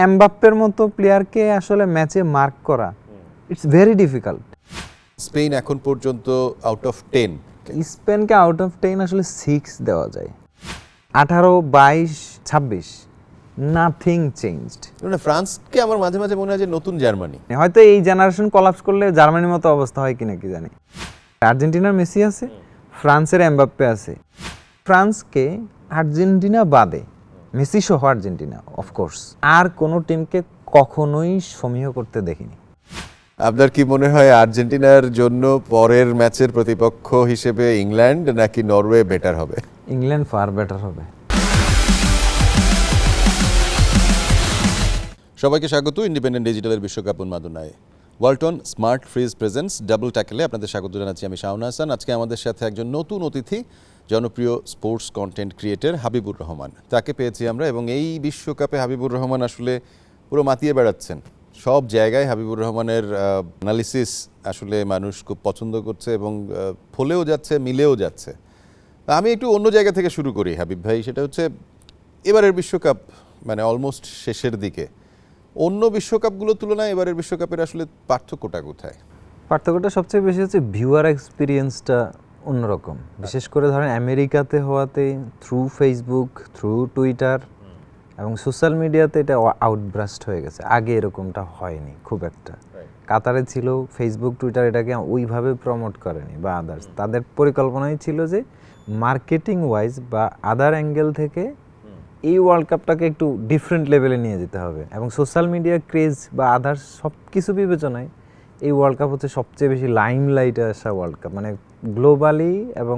এমবাপ্পের মতো প্লেয়ারকে আসলে ম্যাচে মার্ক করা ইটস ভেরি ডিফিকাল্ট। স্পেন এখন পর্যন্ত আউট অফ 10 স্পেনকে আউট অফ 10 আসলে 6 দেওয়া যায়। 18, 22, 26 নাথিং চেঞ্জড। মানে ফ্রান্সকে আমার মাঝে মাঝে মনে হয় যে নতুন জার্মানি। হয়তো এই জেনারেশন কলাপস করলে জার্মানির মতো অবস্থা হয় কিনা কি জানি। আর্জেন্টিনার মেসি আছে, ফ্রান্সের এমবাপ্পে আছে। ফ্রান্সকে আর্জেন্টিনা বাদে মেসি সহ আর্জেন্টিনা অফকোর্স আর কোনো টিমকে কখনোই সমীহ করতে দেখিনি। আপনার কি মনে হয় আর্জেন্টিনার জন্য পরের ম্যাচের প্রতিপক্ষ হিসেবে ইংল্যান্ড নাকি নরওয়ে বেটার হবে? ইংল্যান্ড ফার বেটার হবে। সবাইকে স্বাগত ইন্ডিপেন্ডেন্ট ডিজিটালের বিশ্বকাপ উন্মাদনায়। Walton smart fridge presents double ট্যাকেলে আপনাদের স্বাগত জানাচ্ছি আমি শাওন হাসান। আজকে আমাদের সাথে একজন নতুন অতিথি, জনপ্রিয় sports content creator Habibur Rahman. তাকে পেয়েছি আমরা এবং এই বিশ্বকাপে হাবিবুর রহমান আসলে পুরো মাতিয়ে বেড়াচ্ছেন। সব জায়গায় হাবিবুর রহমানের অ্যানালিসিস আসলে মানুষ খুব পছন্দ করছে এবং ফলেও যাচ্ছে, মিলেও যাচ্ছে। আমি একটু অন্য জায়গা থেকে শুরু করি হাবিব ভাই, সেটা হচ্ছে এবারের বিশ্বকাপ মানে অলমোস্ট শেষের দিকে। অন্য বিশ্বকাপগুলোর তুলনায় এবারের বিশ্বকাপের আসলে পার্থক্যটা কোথায়? পার্থক্যটা সবচেয়ে বেশি হচ্ছে ভিউয়ার এক্সপিরিয়েন্সটা অন্যরকম। বিশেষ করে ধরেন আমেরিকাতে হওয়াতে থ্রু ফেসবুক, থ্রু টুইটার এবং সোশ্যাল মিডিয়াতে এটা আউটব্রাস্ট হয়ে গেছে। আগে এরকমটা হয়নি খুব একটা। কাতারে ছিল ফেসবুক, টুইটার এটাকে ওইভাবে প্রমোট করেনি বা আদার্স। তাদের পরিকল্পনাই ছিল যে মার্কেটিং ওয়াইজ বা আদার অ্যাঙ্গেল থেকে এই ওয়ার্ল্ড কাপটাকে একটু ডিফারেন্ট লেভেলে নিয়ে যেতে হবে এবং সোশ্যাল মিডিয়া ক্রেজ বা আদার্স সব কিছু বিবেচনায় এই ওয়ার্ল্ড কাপ হচ্ছে সবচেয়ে বেশি লাইমলাইটে আসা ওয়ার্ল্ড কাপ। মানে গ্লোবালি এবং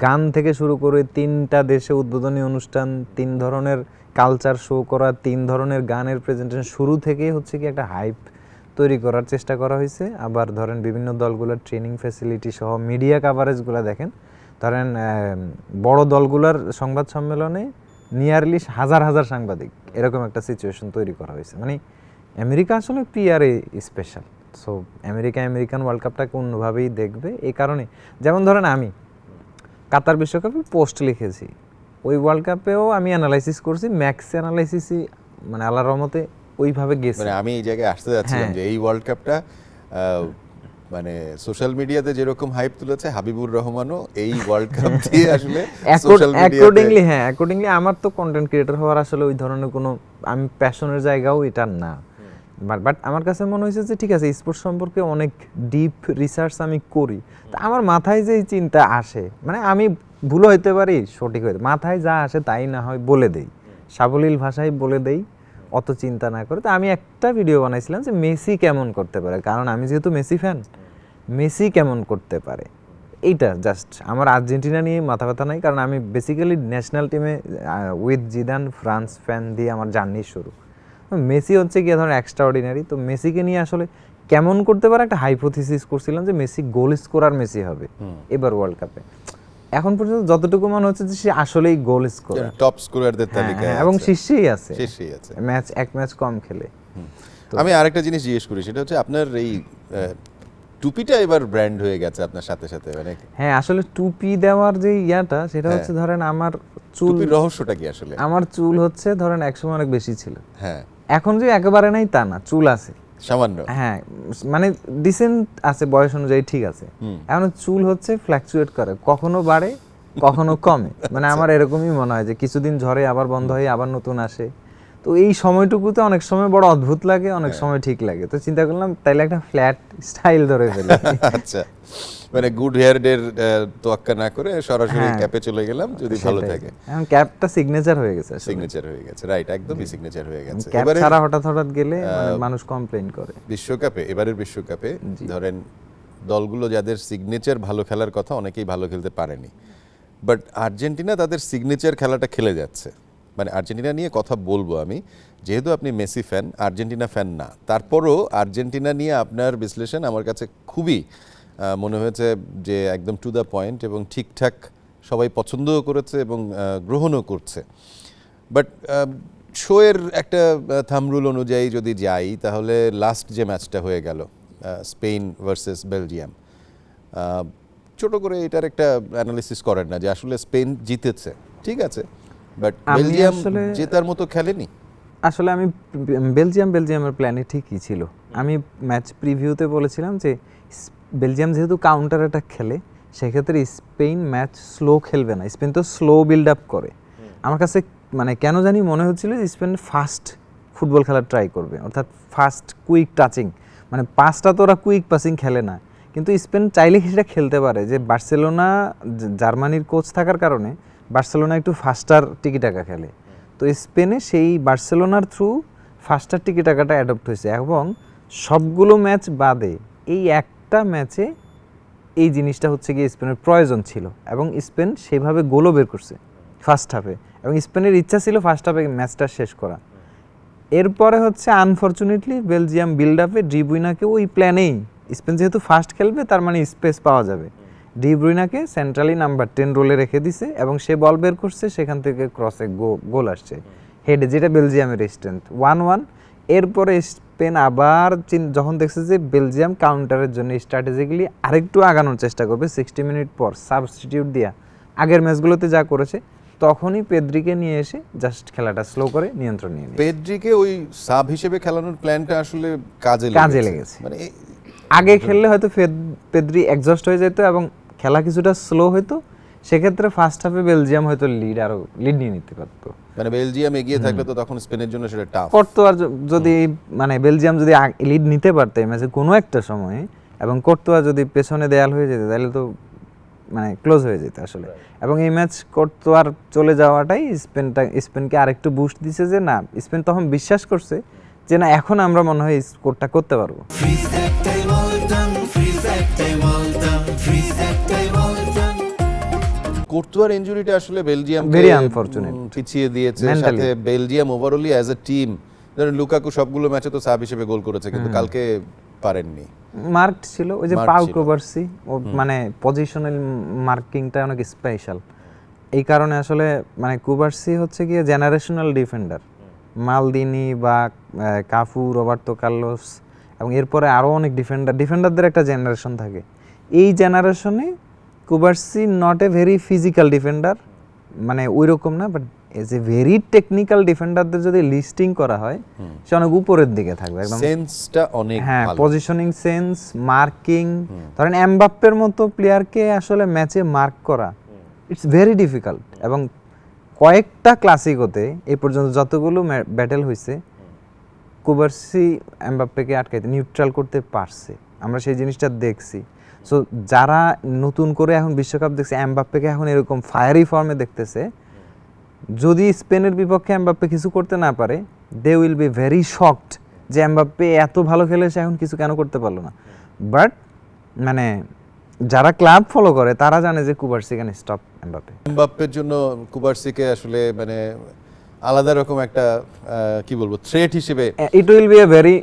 গান থেকে শুরু করে 3টা দেশে উদ্বোধনী অনুষ্ঠান, 3 ধরনের কালচার শো করা, 3 ধরনের গানের প্রেজেন্টেশন, শুরু থেকেই হচ্ছে কি একটা হাইপ তৈরি করার চেষ্টা করা হয়েছে। আবার ধরেন বিভিন্ন দলগুলোর ট্রেনিং ফ্যাসিলিটি সহ মিডিয়া কাভারেজগুলো দেখেন। ধরেন বড় দলগুলোর সংবাদ সম্মেলনে নিয়ারলি হাজার হাজার সাংবাদিক, এরকম একটা সিচুয়েশন তৈরি করা হয়েছে। মানে আমেরিকা আসলে পিআরএ স্পেশাল। সো আমেরিকান ওয়ার্ল্ড কাপটাকে অন্যভাবেই দেখবে। এই কারণে যেমন ধরেন আমি কাতার বিশ্বকাপে পোস্ট লিখেছি, ওই ওয়ার্ল্ড কাপেও আমি অ্যানালাইসিস করছি, ম্যাক্স অ্যানালাইসিসই মানে আল্লাহর রহমতে ওইভাবে গেছে। মানে আমি এই জায়গায় আসতে যাচ্ছিলাম যে এই ওয়ার্ল্ড কাপটা মানে সোশ্যাল মিডিয়াতে যেরকম হাইপ তুলেছে, হাবিবুর রহমানও এই ওয়ার্ল্ড কাপ দিয়ে আসলে সোশ্যাল অ্যাকর্ডিংলি আমার তো কন্টেন্ট ক্রিয়েটর হওয়ার আসলে ওই ধরনের কোনো আমি প্যাশনের জায়গাও এটা না। বাট আমার কাছে মনে হয়েছে যে ঠিক আছে, স্পোর্টস সম্পর্কে অনেক ডিপ রিসার্চ আমি করি, তা আমার মাথায় যে চিন্তা আসে, মানে আমি ভুল হইতে পারি, সঠিক হইতে, মাথায় যা আসে তাই না হয় বলে দেই, সাবলীল ভাষায় বলে দেই, অত চিন্তা না করে। তো আমি একটা ভিডিও বানাইছিলাম যে মেসি কেমন করতে পারে, কারণ আমি যেহেতু মেসি ফ্যান, মেসি কেমন করতে পারে এইটা জাস্ট। আমার আর্জেন্টিনা নিয়ে মাথা ব্যথা নাই, কারণ আমি বেসিক্যালি ন্যাশনাল টিমে উইথ জিদান ফ্রান্স ফ্যান দিয়ে আমার জার্নি শুরু। মেসি হচ্ছে গিয়ে ধরেন এক্সট্রাঅর্ডিনারি। তো মেসিকে নিয়ে আসলে কেমন করতে পারে একটা হাইপোথিসিস করছিলাম যে মেসি গোল স্কোরার মেসি হবে এবার ওয়ার্ল্ড কাপে। এখন পর্যন্ত যতটুকু মনে হচ্ছে যে সে আসলেই গোল স্কোরার, টপ স্কোরারদের তালিকায় এবং শীর্ষেই আছে, এক ম্যাচ কম খেলে। আমি আরেকটা জিনিস জিজ্ঞেস করি, সেটা হচ্ছে আপনার এই টুপিটা এবার ব্র্যান্ড হয়ে গেছে আপনার সাথে সাথে। মানে হ্যাঁ, আসলে টুপি দেওয়ার যে ইয়াটা সেটা হচ্ছে ধরেন আমার চুল, টুপির রহস্যটা কি আসলে? আমার চুল হচ্ছে ধরেন একসময় অনেক বেশি ছিল, হ্যাঁ, এখন যে একেবারে নাই তা না, চুল আছে সামান্য, হ্যাঁ মানে ডিসেন্ট আছে, বয়স অনুযায়ী ঠিক আছে। এখন চুল হচ্ছে ফ্ল্যাকচুয়েট করে, কখনো বাড়ে কখনো কমে। মানে আমার এরকমই মনে হয় যে কিছুদিন ঝরে আবার বন্ধ হয়ে আবার নতুন আসে। তো এই সময়টুকুতে অনেক সময় বড় অদ্ভুত লাগে, অনেক সময় ঠিক লাগে। তো চিন্তা করলাম তাইলে একটা ফ্ল্যাট স্টাইল ধরে ফেলি। আচ্ছা, মানে গুড হেয়ার ডের তোয়াক্কা না করে সরাসরি ক্যাপে চলে গেলাম, যদি ভালো থাকে। এখন ক্যাপটা সিগনেচার হয়ে গেছে, সিগনেচার হয়ে গেছে, রাইট, একদমই সিগনেচার হয়ে গেছে। ক্যাপ ছাড়া হঠাৎ গেলে মানুষ কমপ্লেইন করে। বিশ্বকাপে, এবারের বিশ্বকাপে ধরেন দলগুলো যাদের সিগনেচার ভালো খেলার কথা, অনেকেই ভালো খেলতে পারেনি, বাট আর্জেন্টিনা তাদের সিগনেচার খেলাটা খেলে যাচ্ছে। মানে আর্জেন্টিনা নিয়ে কথা বলবো আমি, যেহেতু আপনি মেসি ফ্যান, আর্জেন্টিনা ফ্যান না, তারপরও আর্জেন্টিনা নিয়ে আপনার বিশ্লেষণ আমার কাছে খুবই মনে হয়েছে যে একদম টু দ্য পয়েন্ট এবং ঠিকঠাক, সবাই পছন্দও করেছে এবং গ্রহণও করছে। বাট শোয়ের একটা থামরুল অনুযায়ী যদি যাই, তাহলে লাস্ট যে ম্যাচটা হয়ে গেল স্পেন ভার্সেস বেলজিয়াম, ছোট করে এটার একটা অ্যানালিসিস করেন না যে আসলে স্পেন জিতেছে, ঠিক আছে, বাট বেলজিয়াম জেতার মতো খেলেনি। আসলে আমি বেলজিয়ামের প্ল্যানে ঠিকই ছিল। আমি ম্যাচ প্রিভিউতে বলেছিলাম যে বেলজিয়াম যেহেতু কাউন্টার অ্যাটাক খেলে, সেক্ষেত্রে স্পেন ম্যাচ স্লো খেলবে না। স্পেন তো স্লো বিল্ড আপ করে। আমার কাছে মানে কেন জানি মনে হচ্ছিল যে স্পেন ফাস্ট ফুটবল খেলার ট্রাই করবে, অর্থাৎ ফাস্ট কুইক টাচিং, মানে পাসটা তো ওরা কুইক পাসিং খেলে না, কিন্তু স্পেন চাইলে সেটা খেলতে পারে। যে বার্সেলোনা জার্মানির কোচ থাকার কারণে বার্সেলোনা একটু ফাস্টার টিকিটাকা খেলে, তো স্পেনে সেই বার্সেলোনার থ্রু ফাস্টার টিকিটাকাটা অ্যাডপ্ট হয়েছে। এবং সবগুলো ম্যাচ বাদে এই একটা ম্যাচে এই জিনিসটা হচ্ছে গিয়ে স্পেনের প্রয়োজন ছিল, এবং স্পেন সেভাবে গোলও বের করছে ফার্স্ট হাফে, এবং স্পেনের ইচ্ছা ছিল ফার্স্ট হাফে ম্যাচটা শেষ করা। এরপরে হচ্ছে আনফরচুনেটলি বেলজিয়াম বিল্ড আপে ডি ব্রুইনাকে ওই প্ল্যানেই, স্পেন যেহেতু ফার্স্ট খেলবে তার মানে স্পেস পাওয়া যাবে, ডি ব্রুইনাকে সেন্ট্রালি নাম্বার 10 রোলে রেখে দিছে, এবং সে বল বের করছে, সেখান থেকে ক্রসে গোল আসছে হেডে, যেটা বেলজিয়ামের স্ট্রেংথ। 1-1। এরপরে স্পেন আবার যখন দেখছে যে বেলজিয়াম কাউন্টারের জন্য স্ট্র্যাটেজিক্যালি আরেকটু আগানোর চেষ্টা করবে 60 মিনিট পর সাবস্টিটিউট দিয়া, আগের ম্যাচগুলোতে যা করেছে, তখনই পেদ্রিকে নিয়ে এসে জাস্ট খেলাটা স্লো করে নিয়ন্ত্রণ নিয়ে নিয়েছে। পেদ্রিকে ওই সাব হিসেবে খেলানোর প্ল্যানটা আসলে কাজে লেগেছে। মানে আগে খেললে হয়তো পেদ্রি এক্সস্ট হয়ে যেত এবং খেলা কিছুটা স্লো হতো, সেক্ষেত্রে ফার্স্ট হাফে বেলজিয়াম হয়তো লিড নিয়ে নিতে পারতো। মানে বেলজিয়াম এগিয়ে থাকলে তো তখন স্পেনের জন্য সেটা টাফ করতো। আর যদি মানে বেলজিয়াম যদি লিড নিতে পারতো এই ম্যাচে কোনো একটা সময়ে, এবং কোর্তোয়া যদি পেছনে দেয়াল হয়ে যেত, তাহলে তো মানে ক্লোজ হয়ে যেত আসলে। এবং এই ম্যাচ কোর্তোয়ার চলে যাওয়াটাই স্পেনকে আরেকটু বুস্ট দিছে, যে না, স্পেন তখন বিশ্বাস করছে যে না, এখন আমরা মনে হয় স্কোরটা করতে পারবো। কোর্তোয়ার ইনজুরিটা আসলে বেলজিয়ামকে ভেরি আনফরচুনেট পিছিয়ে দিয়েছে। সাথে Belgium overally as a team, ধরেন লুকাকু সবগুলো ম্যাচে তো সাব হিসেবে গোল করেছে, কিন্তু কালকে পারেননি। মার্কড ছিল ওই যে পাউ কুবার্সি, ও মানে পজিশনাল মার্কিংটা অনেক স্পেশাল। এই কারণে আসলে মানে কুবার্সি হচ্ছে গিয়ে জেনারেশনাল ডিফেন্ডার, মালদিনি বা কাফু, রবার্তো কার্লোস, এবং এরপরে আরও অনেক ডিফেন্ডারদের একটা জেনারেশন থাকে। এই জেনারেশনে কুবার্সি not a very physical defender, মানে ওই রকম না, but as a very technical ডিফেন্ডারদের যদি লিস্টিং করা হয়, সে অনেক উপরের দিকে থাকবে একদম। সেন্সটা অনেক হ্যাঁ, ভালো, পজিশনিং সেন্স, মার্কিং। ধরেন এমবাপ্পের মতো প্লেয়ারকে আসলে ম্যাচে মার্ক করা ইটস ভেরি ডিফিকাল্ট। এবং কয়েকটা ক্লাসিকোতে এই পর্যন্ত যতগুলো ব্যাটেল হয়েছে, কুবার্সি এমবাপ্পেকে আটকাইতে, নিউট্রাল করতে পারছে, আমরা সেই জিনিসটা দেখছি। সো যারা নতুন করে এখন বিশ্বকাপ দেখছে, এমবাপ্পেকে এখন এরকম ফায়ারি ফর্মে দেখতেছে, যদি স্পেনের বিপক্ষে এমবাপ্পে কিছু করতে না পারে, they will be very shocked যে এমবাপ্পে এত ভালো খেলেছে, এখন কিছু কেন করতে পারলো না। বাট মানে যারা ক্লাব ফলো করে তারা জানে যে কুবার্সি ক্যান স্টপ এমবাপ্পে। এমবাপ্পের জন্য কুবার্সিকে আসলে মানে আলাদা রকম একটা কি বলবো থ্রেট হিসেবে, it will be a very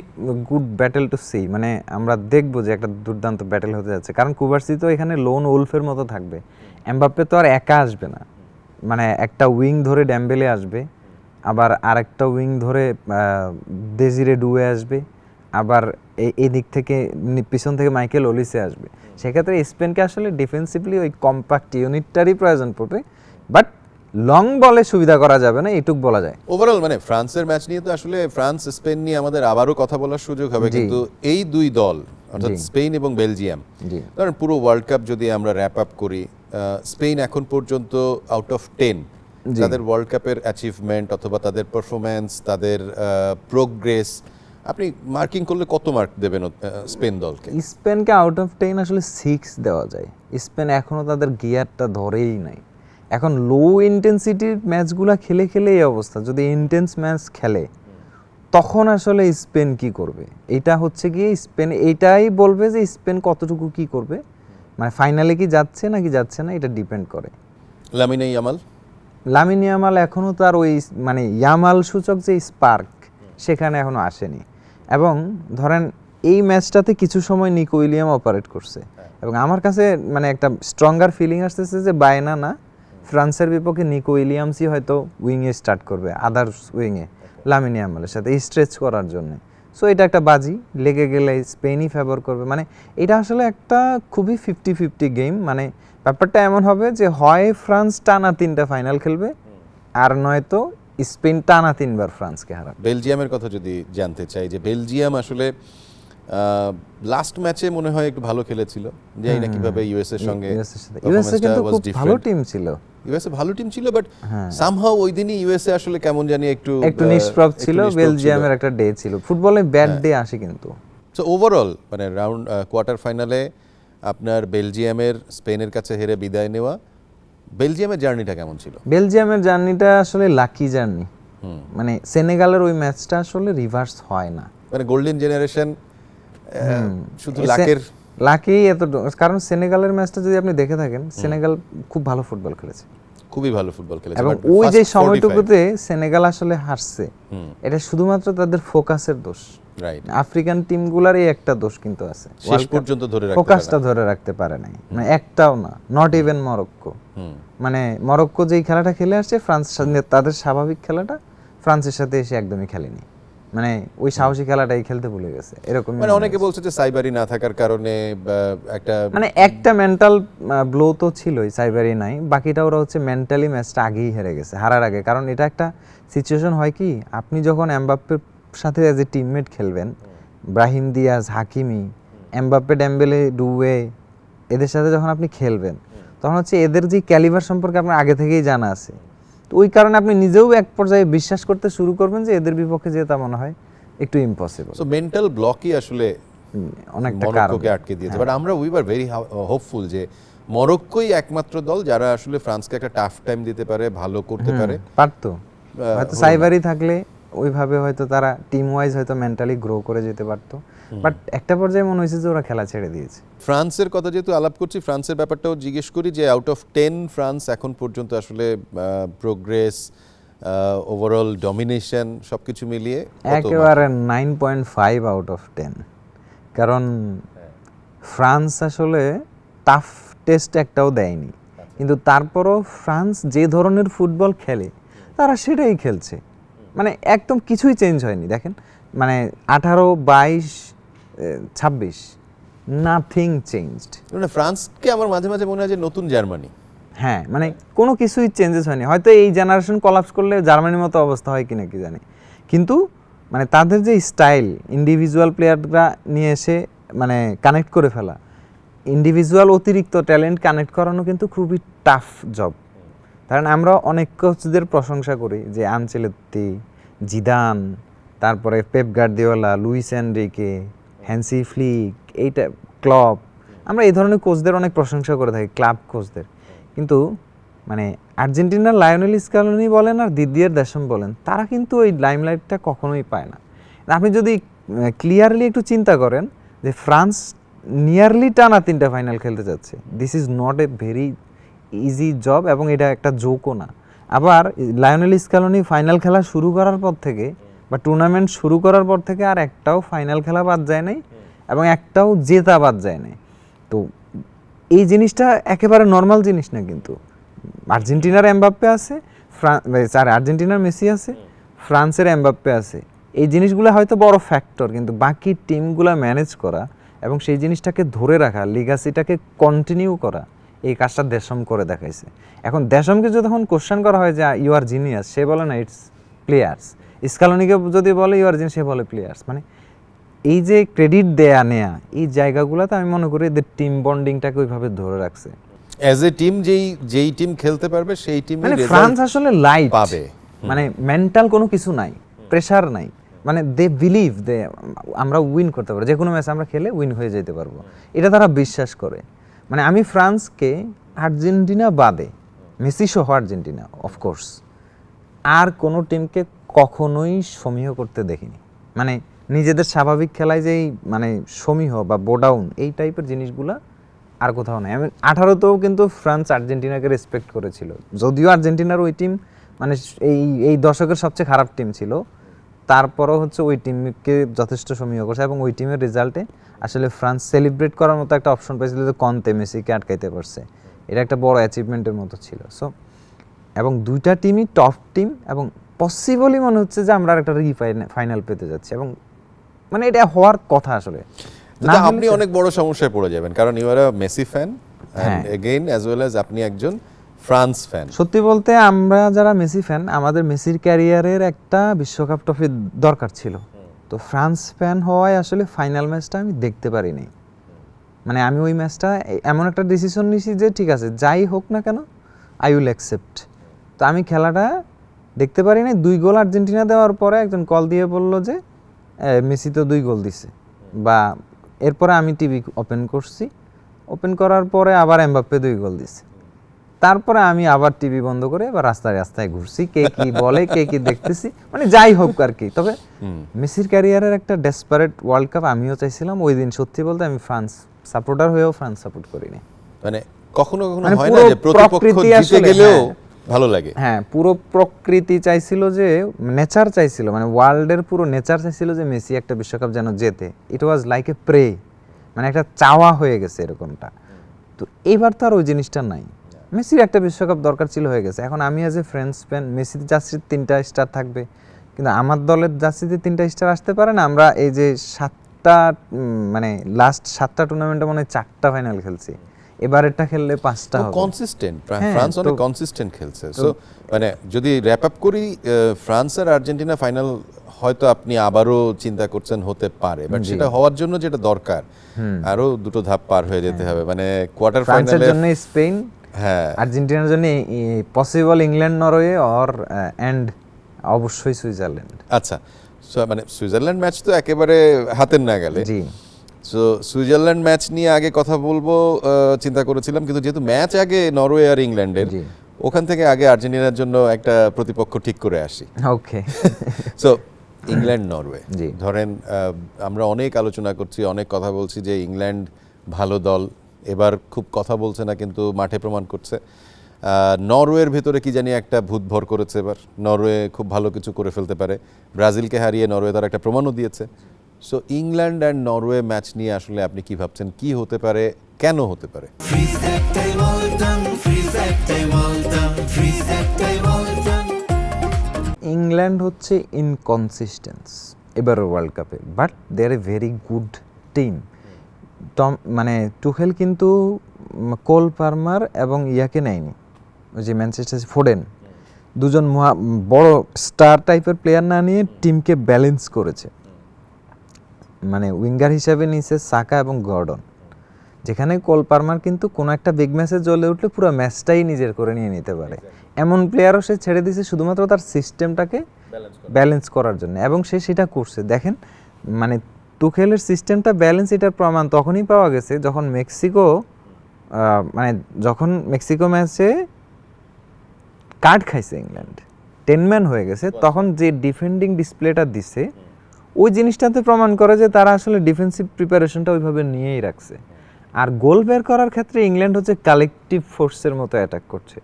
good battle to see. মানে আমরা দেখবো যে একটা দুর্দান্ত ব্যাটেল হতে যাচ্ছে, কারণ কুবার্সি তো এখানে লোন উলফের মতো থাকবে। এমবাপ্পে তো আর একা আসবে না, মানে একটা উইং ধরে ড্যাম্বেলে আসবে, আবার আরেকটা উইং ধরে দেজিরে ডুয়ে আসবে, আবার এই দিক থেকে পিছন থেকে মাইকেল ওলিসে আসবে। সেক্ষেত্রে স্পেনকে আসলে ডিফেন্সিভলি ওই কম্প্যাক্ট ইউনিটটারই প্রয়োজন পড়বে, বাট লং বলে সুবিধা করা যাবে না, এইটুক বলা যায়। ওভারঅল মানে ফ্রান্সের ম্যাচ নিয়ে তো আসলে ফ্রান্স স্পেন নিয়ে আমাদের আবারও কথা বলার সুযোগ হবে, কিন্তু এই দুই দল অর্থাৎ স্পেন এবং বেলজিয়াম, ধরেন পুরো ওয়ার্ল্ড কাপ যদি আমরা র্যাপ আপ করি, স্পেন এখন পর্যন্ত আউট অফ 10 তাদের ওয়ার্ল্ড কাপের অ্যাচিভমেন্ট অথবা তাদের পারফরম্যান্স, তাদের প্রোগ্রেস, আপনি মার্কিং করলে কত মার্ক দেবেন স্পেন দলকে? স্পেনকে আউট অফ 10 আসলে 6 দেওয়া যায়। স্পেন এখনও তাদের গিয়ারটা ধরেই নাই। এখন লো ইন্টেন্সিটির ম্যাচগুলো খেলে খেলে এই অবস্থা। যদি ইন্টেন্স ম্যাচ খেলে তখন আসলে স্পেন কি করবে, এটা হচ্ছে গিয়ে স্পেন এইটাই বলবে যে স্পেন কতটুকু কি করবে, মানে ফাইনালে কি যাচ্ছে নাকি যাচ্ছে না, এটা ডিপেন্ড করে। লামিন ইয়ামাল এখনও তার ওই মানে ইয়ামাল সূচক যে স্পার্ক সেখানে এখনও আসেনি। এবং ধরেন এই ম্যাচটাতে কিছু সময় নিকো উইলিয়াম অপারেট করছে, এবং আমার কাছে মানে একটা স্ট্রঙ্গার ফিলিং আসতেছে যে বায়না না, ফ্রান্সের বিপক্ষে নিকো উইলিয়ামসই হয়তো উইংয়ে স্টার্ট করবে, আদার্স উইংয়ে লামিন ইয়ামালের সাথে স্ট্রেচ করার জন্য। সো এটা একটা বাজি, লেগে গেলে স্পেনই ফেভার করবে। মানে এটা আসলে একটা খুবই 50-50 গেম। মানে ব্যাপারটা এমন হবে যে হয় ফ্রান্স টানা 3টা ফাইনাল খেলবে, আর নয়তো স্পেন টানা 3বার ফ্রান্সকে হারায়। বেলজিয়ামের কথা যদি জানতে চাই, যে বেলজিয়াম আসলে লাস্ট ম্যাচে মনে হয় একটু ভালো খেলেছিল, জানি না কিভাবে ইউএসএর সঙ্গে। ইউএসএ কিন্তু খুব ভালো টিম ছিল, ইউএসএ ভালো টিম ছিল, বাট সামহাউ ওই দিনই ইউএসএ আসলে কেমন জানি একটু নিষ্প্রভ ছিল। বেলজিয়ামের একটা ডে ছিল, ফুটবলে ব্যাড ডে আসে কিন্তু। সো ওভারঅল মানে রাউন্ড কোয়ার্টার ফাইনালে আপনার বেলজিয়ামের স্পেনের কাছে হেরে বিদায় নেওয়া, বেলজিয়ামের জার্নিটা কেমন ছিল? বেলজিয়ামের জার্নিটা আসলে লাকি জার্নি। মানে সেনেগালের ওই ম্যাচটা আসলে রিভার্স হয় না, মানে গোল্ডেন জেনারেশন শুধু লাকি এত, কারণ সেনেগালের ম্যাচটা যদি আপনি দেখে থাকেন, সেনেগাল খুব ভালো ফুটবল খেলেছে, খুবই ভালো ফুটবল খেলেছে, এবং ওই যে সময়টুকুতে সেনেগাল আসলে হারছে, এটা শুধুমাত্র তাদের ফোকাসের দোষ। রাইট, আফ্রিকান টিমগুলারই একটা দোষ কিন্তু আছে, শেষ পর্যন্ত ফোকাসটা ধরে রাখতে পারে নাই, মানে একটাও না, নট ইভেন মরক্কো। মানে মরক্কো যেই খেলাটা খেলে আসছে, ফ্রান্স তাদের স্বাভাবিক খেলাটা ফ্রান্সের সাথে এসে একদমই খেলেনি, মানে ওই সাহসী খেলাটাই খেলতে ভুলে গেছে এরকম। মানে অনেকে বলছে যে সাইবারি না থাকার কারণে একটা মেন্টাল ব্লো তো ছিলই, সাইবারি নাই, বাকিটা ওরা হচ্ছে মেন্টালি ম্যাচটা আগেই হেরে গেছে হারার আগে। কারণ এটা একটা সিচুয়েশন হয় কি, আপনি যখন এমবাপ্পের সাথে অ্যাজ এ টিমমেট খেলবেন, Brahim Diaz, Hakimi, Mbappe, Dembélé, ডুয়ে, এদের সাথে যখন আপনি খেলবেন, তখন হচ্ছে এদের যে ক্যালিবার সম্পর্কে আপনার আগে থেকেই জানা আছে, তো ওই কারণে আপনি নিজেও এক পর্যায়ে বিশ্বাস করতে শুরু করবেন যে এদের বিপক্ষে যেটা মনে হয় একটু ইম্পসিবল। সো মেন্টাল ব্লকই আসলে অনেকটা মরক্কোকে আটকে দিয়েছে। বাট আমরা উই ওয়ার ভেরি হোপফুল যে মরক্কোই একমাত্র দল যারা আসলে ফ্রান্সকে একটা টাফ টাইম দিতে পারে, ভালো করতে পারে, পারতো। হয়তো সাইবারি থাকলে ওইভাবে হয়তো তারা টিম ওয়াইজ হয়তো মেন্টালি গ্রো করে যেতে পারতো, বাট একটা পর্যায়ে মনে হয়েছে যে ওরা খেলা ছেড়ে দিয়েছে। ফ্রান্সের কথা যেহেতু আলাপ করছি, ফ্রান্সের ব্যাপারটাও জিজ্ঞেস করি যে আউট অফ 10 ফ্রান্স এখন পর্যন্ত আসলে প্রোগ্রেস, ওভারঅল ডমিনেশন সবকিছু মিলিয়ে একেবারে 9.5 আউট অফ 10। কারণ ফ্রান্স আসলে টাফ টেস্ট একটাও দেয়নি, কিন্তু তারপরও ফ্রান্স যে ধরনের ফুটবল খেলে তারা সেটাই খেলছে, মানে একদম কিছুই চেঞ্জ হয়নি। দেখেন, মানে 18, 22, 26 নাথিং চেঞ্জড। মানে ফ্রান্সকে আমার মাঝে মাঝে মনে হয় যে নতুন জার্মানি। হ্যাঁ, মানে কোনো কিছুই চেঞ্জেস হয়নি। হয়তো এই জেনারেশন কলাপস করলে জার্মানির মতো অবস্থা হয় কিনা কি জানি, কিন্তু মানে তাদের যে স্টাইল, ইন্ডিভিজুয়াল প্লেয়াররা নিয়ে এসে মানে কানেক্ট করে ফেলা, ইন্ডিভিজুয়াল অতিরিক্ত ট্যালেন্ট কানেক্ট করানো কিন্তু খুবই টাফ জব। কারণ আমরা অনেক কোচদের প্রশংসা করি, যে আনচেলত্তি, জিদান, তারপরে Pep Guardiola, Luis Enrique, Hansi Flick, এইটা ক্লপ, আমরা এই ধরনের কোচদের অনেক প্রশংসা করে থাকি, ক্লাব কোচদের। কিন্তু মানে আর্জেন্টিনার লায়নেল স্ক্যালোনি বলেন আর দিদিয়ের দেশম বলেন, তারা কিন্তু ওই লাইমলাইটটা কখনোই পায় না। আপনি যদি ক্লিয়ারলি একটু চিন্তা করেন যে ফ্রান্স নিয়ারলি টানা 3টা ফাইনাল খেলতে যাচ্ছে, this is not a very easy job, এবং এটা একটা জোকও না। আবার লায়নেল স্ক্যালোনি ফাইনাল খেলা শুরু করার পর থেকে বা টুর্নামেন্ট শুরু করার পর থেকে আর একটাও ফাইনাল খেলা বাদ যায় নাই, এবং একটাও জেতা বাদ যায় নাই। তো এই জিনিসটা একেবারে নর্মাল জিনিস না, কিন্তু আর্জেন্টিনার এমবাপ্পে আছে, আর্জেন্টিনার মেসি আছে, ফ্রান্সের এমবাপ্পে আছে, এই জিনিসগুলো হয়তো বড় ফ্যাক্টর, কিন্তু বাকি টিমগুলো ম্যানেজ করা এবং সেই জিনিসটাকে ধরে রাখা, লিগাসিটাকে কন্টিনিউ করা, এই কাজটা দেশম করে দেখাইছে। এখন দেশমকে যখন কোশ্চেন করা হয় যে ইউ আর জিনিয়াস, সে বলে না ইটস প্লেয়ার্স। স্ক্যালোনিকে যদি বলে ইউ আর জিনিয়াস, সে বলে প্লেয়ার্স। মানে এই যে ক্রেডিট দেয়া নেয়া, এই জায়গাগুলোতে আমি মনে করি এদের টিম বন্ডিংটাকে ওইভাবে ধরে রাখছে। অ্যাজ এ টিম যেই টিম খেলতে পারবে সেই টিম, মানে ফ্রান্স আসলে লাইট পাবে, মানে মেন্টাল কোনো কিছু নাই, প্রেসার নাই, মানে দে বিলিভ আমরা উইন করতে পারবো, যে কোনো ম্যাচ আমরা খেলে উইন হয়ে যেতে পারবো, এটা তারা বিশ্বাস করে। মানে আমি ফ্রান্সকে আর্জেন্টিনা বাদে, মেসি সহ আর্জেন্টিনা অফকোর্স, আর কোনো টিমকে কখনোই সমীহ করতে দেখিনি। মানে নিজেদের স্বাভাবিক খেলায় যেই মানে সমীহ বা বোডাউন, এই টাইপের জিনিসগুলা আর কোথাও নাই। আমি 18তেও কিন্তু ফ্রান্স আর্জেন্টিনাকে রেসপেক্ট করেছিল, যদিও আর্জেন্টিনার ওই টিম মানে এই দশকের সবচেয়ে খারাপ টিম ছিল, তারপরও হচ্ছে ওই টিমকে যথেষ্ট সমীহ করছে, এবং ওই টিমের রেজাল্টে আসলে ফ্রান্স সেলিব্রেট করার মতো একটা অপশন পেয়েছিল, যে কন্তে মেসিকে আটকাইতে পারছে, এটা একটা বড় অ্যাচিভমেন্টের মতো ছিল। সো এবং দুইটা টিমই টপ টিম, এবং পসিবলি মনে হচ্ছে যে আমরা একটা ফাইনাল পেতে যাচ্ছি, এবং মানে এটা হওয়ার কথা আসলে। আপনি অনেক বড় সমস্যায় পড়ে যাবেন, কারণ you are a Messi fan, and again as well as আপনি একজন ফ্রান্স ফ্যান। সত্যি বলতে আমরা যারা মেসি ফ্যান, আমাদের মেসির ক্যারিয়ারের একটা বিশ্বকাপ ট্রফি দরকার ছিল। তো ফ্রান্স ফ্যান হওয়ায় আসলে ফাইনাল ম্যাচটা আমি দেখতে পারিনি। মানে আমি ওই ম্যাচটা এমন একটা ডিসিশন নিয়েছি যে ঠিক আছে যাই হোক না কেন আই উইল অ্যাকসেপ্ট। তো আমি খেলাটা দেখতে পারিনি। 2 গোল আর্জেন্টিনা দেওয়ার পরে একজন কল দিয়ে বলল যে মেসি তো 2 গোল দিছে, বা এরপরে আমি টিভি ওপেন করছি, ওপেন করার পরে আবার এমবাপ্পে 2 গোল দিছে। তারপরে আমি আবার টিভি বন্ধ করে এবার রাস্তায় রাস্তায় ঘুরছি, কে কি বলে কে কি দেখতেছি, মানে যাই হোক আর কি। তবে মেসির ক্যারিয়ারের একটা ডেসপারেট ওয়ার্ল্ড কাপ আমিও চাইছিলাম। ওই দিন সত্যি বলতে আমি ফ্রান্স সাপোর্টার হয়েও ফ্রান্স সাপোর্ট করিনি। মানে কখনো কখনো মানে হয় না পুরো যে প্রতিপক্ষ প্রকৃতি জিতে আসলে, গেলেও হ্যাঁ। ভালো লাগে। হ্যাঁ, পুরো প্রকৃতি চাইছিল যে, নেচার চাইছিল, মানে ওয়ার্ল্ডের পুরো নেচার চাইছিল যে মেসি একটা বিশ্বকাপ যেন জেতে। ইট ওয়াজ লাইক এ প্রে, মানে একটা চাওয়া হয়ে গেছে এরকমটা। তো এইবার তো আর ওই জিনিসটা নাই। মেসির একটা বিশ্বকাপ দরকার ছিল, হয়ে গেছে। এখন আমি অ্যাজ এ ফ্রেন্স ফ্যান, মেসির জার্সির 3টা স্টার থাকবে, কিন্তু আমার দলের জার্সিতে 3টা স্টার আসতে পারে না। আমরা এই যে 7টা মানে লাস্ট 7টা টুর্নামেন্টে মনে হয় 4টা ফাইনাল খেলছি, এবারেরটা খেললে 5টা হবে। কনসিস্টেন্ট, হ্যাঁ, ফ্রান্স অনেক তো- কনসিস্টেন্ট খেলছে। সো মানে যদি র্যাপ আপ করি, ফ্রান্স আর আর্জেন্টিনা ফাইনাল হয়তো আপনি আবারও চিন্তা করছেন হতে পারে, বাট সেটা হওয়ার জন্য যেটা দরকার আরো 2টো ধাপ পার হয়ে যেতে হবে। মানে কোয়ার্টার ফ্রান্সের ফাইনালে, জন্য স্পেন, হ্যাঁ, আর্জেন্টিনার জন্য possible England, Norway or and অবশ্যই সুইজারল্যান্ড। আচ্ছা। মানে সুইজারল্যান্ড ম্যাচ তো একেবারে হাতের নাগালে। জি, সো সুইজারল্যান্ড ম্যাচ নিয়ে আগে কথা বলবো চিন্তা করেছিলাম, কিন্তু যেহেতু ম্যাচ আগে নরওয়ে আর ইংল্যান্ডের, জি, ওখান থেকে আগে আর্জেন্টিনার জন্য একটা প্রতিপক্ষ ঠিক করে আসি। ওকে। সো ইংল্যান্ড নরওয়ে, জি। ধরেন আমরা অনেক আলোচনা করছি, অনেক কথা বলছি যে ইংল্যান্ড ভালো দল, এবার খুব কথা বলছে না কিন্তু মাঠে প্রমাণ করছে। নরওয়ের ভেতরে কি জানি একটা ভূত ভর করেছে, এবার নরওয়ে খুব ভালো কিছু করে ফেলতে পারে। ব্রাজিলকে হারিয়ে নরওয়ে তার একটা প্রমাণও দিয়েছে। So England and Norway match নিয়ে আসলে আপনি কি ভাবছেন, কি হতে পারে, কেন হতে পারে? ইংল্যান্ড হচ্ছে ইনকনসিস্টেন্স এবারের ওয়ার্ল্ড কাপে, but they are a very good team. মানে টুহেল কিন্তু কোল পার্মার এবং ইয়াকে নেয়নি, ওই যে ম্যানচেস্টার ফোডেন, দুজন বড় স্টার টাইপের প্লেয়ার না নিয়ে টিমকে ব্যালেন্স করেছে। মানে উইঙ্গার হিসাবে নিয়েছে সাকা এবং গর্ডন, যেখানে কোল পার্মার কিন্তু কোনো একটা বিগ ম্যাচে জ্বলে উঠলে পুরো ম্যাচটাই নিজের করে নিয়ে নিতে পারে। এমন প্লেয়ারও সে ছেড়ে দিয়েছে শুধুমাত্র তার সিস্টেমটাকে ব্যালেন্স করার জন্য, এবং সে সেটা করছে। দেখেন, মানে তুখেলের সিস্টেমটা ব্যালেন্স, এটার প্রমাণ তখনই পাওয়া গেছে যখন মেক্সিকো ম্যাচে কার্ড খাইছে ইংল্যান্ড, 10 ম্যান হয়ে গেছে, তখন যে ডিফেন্ডিং ডিসপ্লেটা দিছে ওই জিনিসটাতে প্রমাণ করে যে তারা আসলে ডিফেন্সিভ প্রিপারেশনটা ওইভাবে নিয়েই রাখছে। আর গোল বের করার ক্ষেত্রে ইংল্যান্ড হচ্ছে কালেকটিভ ফোর্সের মতো অ্যাটাক করছে।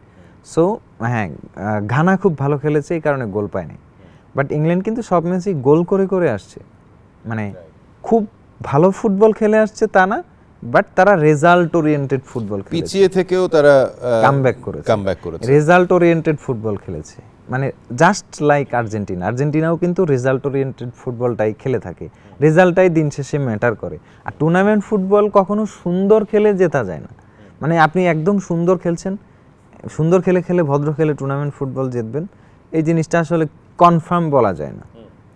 সো হ্যাঁ, ঘানা খুব ভালো খেলেছে, এই কারণে গোল পায়নি। বাট ইংল্যান্ড কিন্তু সব ম্যাচেই গোল করে করে আসছে, মানে খুব ভালো ফুটবল খেলে আসছে তা না, বাট তারা রেজাল্ট ওরিয়েন্টেড ফুটবল খেলেছে, পিছিয়ে থেকেও তারা কামব্যাক করেছে, রেজাল্ট ওরিয়েন্টেড ফুটবল খেলেছে। মানে জাস্ট লাইক আর্জেন্টিনাও কিন্তু রেজাল্ট ওরিয়েন্টেড ফুটবলটাই খেলে থাকে, রেজাল্টটাই দিন শেষে ম্যাটার করে। আর টুর্নামেন্ট ফুটবল কখনো সুন্দর খেলে জেতা যায় না। মানে আপনি একদম সুন্দর খেলছেন, সুন্দর খেলে ভদ্র খেলে টুর্নামেন্ট ফুটবল জিতবেন, এই জিনিসটা আসলে কনফার্ম বলা যায় না।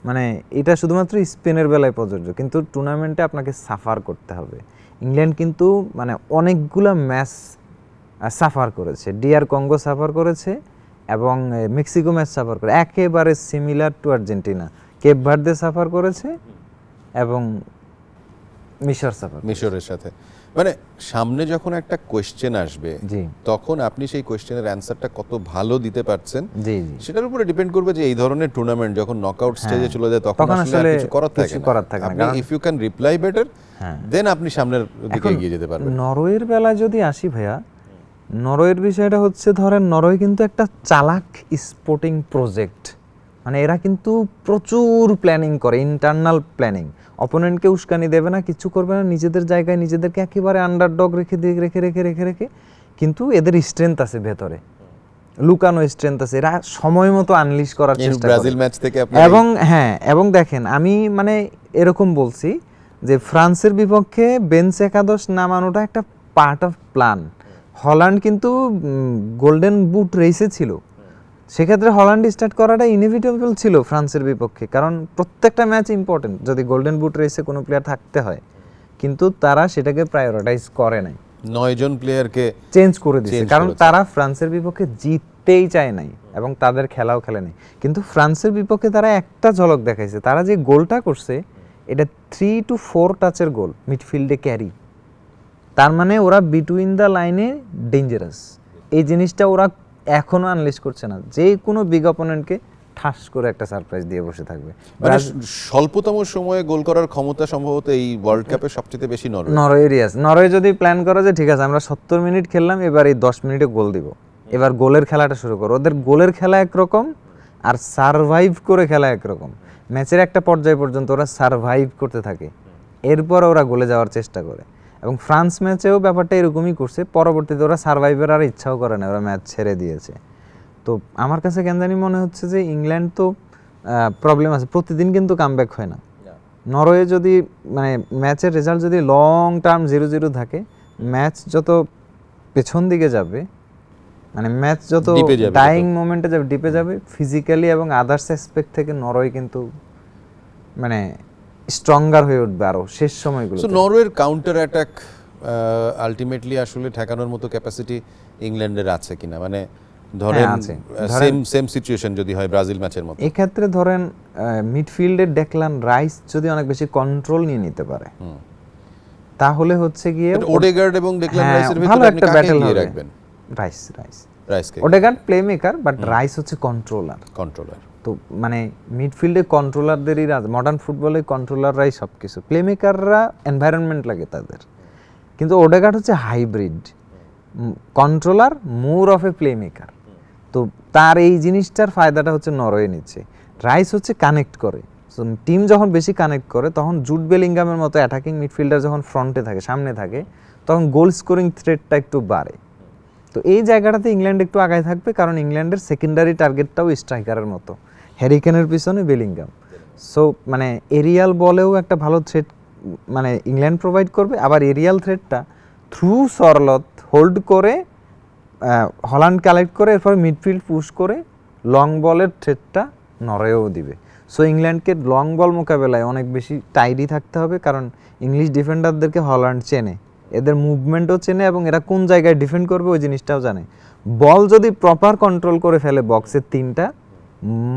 মানে এটা শুধুমাত্র স্পেনের বেলায় প্রযোজ্য, কিন্তু টুর্নামেন্টে আপনাকে সাফার করতে হবে। ইংল্যান্ড কিন্তু মানে অনেকগুলো ম্যাচ সাফার করেছে, ডিআর কঙ্গো সাফার করেছে এবং মেক্সিকো ম্যাচ সাফার করে, একেবারে similar to Argentina. Cape Verde suffer করেছে এবং মিশর সাফার, মিশরের সাথে। মানে সামনে যখন একটা কোয়েশ্চেন আসবে, জি তখন আপনি সেই কোয়েশ্চেনের অ্যানসারটা কত ভালো দিতে পারছেন, জি সেটার উপরে ডিপেন্ড করবে যে এই ধরনের টুর্নামেন্ট যখন নকআউট স্টেজে চলে যায় তখন আসলে আর কিছু করার থাকে না। আপনি if you can reply better, then আপনি সামনের দিকে এগিয়ে যেতে পারবেন। নরওয়ের বেলায় যদি আসি ভাইয়া, নরওয়ের বিষয়টা হচ্ছে, ধরেন নরওয়ে কিন্তু একটা চালাক স্পোর্টিং প্রজেক্ট, মানে এরা কিন্তু প্রচুর প্ল্যানিং করে, ইন্টারনাল প্ল্যানিং, অপোনেন্টকে উস্কানি দেবে না, কিছু করবে না, নিজেদের জায়গায় নিজেদেরকে একেবারে আন্ডারডগ রেখে কিন্তু এদের স্ট্রেংথ আছে ভেতরে, লুকানো স্ট্রেংথ আছে, এরা সময় মতো আনলিশ করার চেষ্টা করে। ব্রাজিল ম্যাচ থেকে আপনি এবং দেখেন, আমি মানে এরকম বলছি যে ফ্রান্সের বিপক্ষে বেঞ্চ একাদশ নামানোটা একটা পার্ট অফ প্ল্যান। হল্যান্ড কিন্তু গোল্ডেন বুট রেসে ছিল, সেক্ষেত্রে হল্যান্ড স্টার্ট করাটা ইনএভিটেবল ছিল ফ্রান্সের বিপক্ষে, কারণ প্রত্যেকটা ম্যাচ ইম্পর্টেন্ট যদি গোল্ডেন বুট রেসে কোনো প্লেয়ার থাকতে হয়, কিন্তু তারা সেটাকে প্রায়োরিটাইজ করে নাই, 9 জন প্লেয়ারকে চেঞ্জ করে দিয়েছে, কারণ তারা ফ্রান্সের বিপক্ষে জিততেই চায় নাই এবং তাদের খেলাও খেলে নাই। কিন্তু ফ্রান্সের বিপক্ষে তারা একটা ঝলক দেখাইছে, তারা যে গোলটা করছে এটা 3 to 4 টাচের গোল, মিডফিল্ডে ক্যারি, তার মানে ওরা বিটুইন দ্য লাইনে ডেঞ্জারাস। এই জিনিসটা ওরা এখনো আনলিশ করছে না, যে কোনো বিগ অপোনেন্টকে ঠাস করে একটা সারপ্রাইজ দিয়ে বসে থাকবে। মানে স্বল্পতম সময়ে গোল করার ক্ষমতা সম্ভবত এই ওয়ার্ল্ড কাপে সবচেয়ে বেশি নরওয়ে যদি প্ল্যান করা যায় ঠিক আছে আমরা 70 মিনিট খেললাম, এবার এই 10 মিনিটে গোল দিব, এবার গোলের খেলাটা শুরু করো। ওদের গোলের খেলা একরকম আর সারভাইভ করে খেলা একরকম। ম্যাচের একটা পর্যায় পর্যন্ত ওরা সারভাইভ করতে থাকে, এরপর ওরা গোলে যাওয়ার চেষ্টা করে। এবং ফ্রান্স ম্যাচেও ব্যাপারটা এরকমই করছে, পরবর্তীতে ওরা সারভাইভের আর ইচ্ছাও করে না, ওরা ম্যাচ ছেড়ে দিয়েছে। তো আমার কাছে কেন জানি মনে হচ্ছে যে ইংল্যান্ড তো প্রবলেম আছে, প্রতিদিন কিন্তু কামব্যাক হয় না। নরওয়ে যদি মানে ম্যাচের রেজাল্ট যদি লং টার্ম 0-0 থাকে, ম্যাচ যত পেছন দিকে যাবে, মানে ম্যাচ যত ডাইং মোমেন্টে যাবে, ডিপে যাবে, ফিজিক্যালি এবং আদার্স অ্যাসপেক্ট থেকে নরওয়ে কিন্তু মানে স্ট্রঙ্গার হয়ে উঠবে আরো শেষ সময়গুলো। সো নরওয়ের কাউন্টার অ্যাটাক আলটিমেটলি আসলে ঠেকানোর মতো ক্যাপাসিটি ইংল্যান্ডের আছে কিনা, মানে ধরেন সেম সিচুয়েশন যদি হয় ব্রাজিল ম্যাচের মতো, এই ক্ষেত্রে ধরেন মিডফিল্ডে ডেকলান রাইস যদি অনেক বেশি কন্ট্রোল নিয়ে নিতে পারে, তাহলে হচ্ছে গিয়ে ওডেগার্ড এবং ডেকলান রাইসের ভিতরে আপনি কাকে নিয়ে রাখবেন? রাইসকে। ওডেগার্ড প্লেমেকার, বাট রাইস হচ্ছে কন্ট্রোলার। তো মানে মিডফিল্ডে কন্ট্রোলারদেরই রাজ, মডার্ন ফুটবলে কন্ট্রোলাররাই সবকিছু, প্লেমেকাররা এনভায়রনমেন্ট লাগে তাদের। কিন্তু ওডেগার্ড হচ্ছে hybrid controller, more of A playmaker. তো তার এই জিনিসটার ফায়দাটা হচ্ছে নরওয়ে নিচ্ছে। রাইস হচ্ছে কানেক্ট করে, টিম যখন বেশি কানেক্ট করে তখন জুড বেলিংগামের মতো অ্যাটাকিং মিডফিল্ডার যখন ফ্রন্টে থাকে, সামনে থাকে, তখন গোল স্কোরিং থ্রেটটা একটু বাড়ে। তো এই জায়গাটাতে ইংল্যান্ড একটু আগায় থাকবে, কারণ ইংল্যান্ডের সেকেন্ডারি টার্গেটটাও স্ট্রাইকারের মতো, হ্যারি কেনের পিছনে বেলিংগাম। সো মানে এরিয়াল বলেও একটা ভালো থ্রেট মানে ইংল্যান্ড প্রোভাইড করবে, আবার এরিয়াল থ্রেটটা থ্রু সরলত হোল্ড করে হল্যান্ড কালেক্ট করে এরপর মিডফিল্ড পুশ করে লং বলের থ্রেটটা নরওয়েও দিবে। সো ইংল্যান্ডকে লং বল মোকাবেলায় অনেক বেশি টাইডি থাকতে হবে, কারণ ইংলিশ ডিফেন্ডারদেরকে হল্যান্ড চেনে, এদের মুভমেন্টও চেনে এবং এরা কোন জায়গায় ডিফেন্ড করবে ওই জিনিসটাও জানে। বল যদি প্রপার কন্ট্রোল করে ফেলে বক্সের 3টা,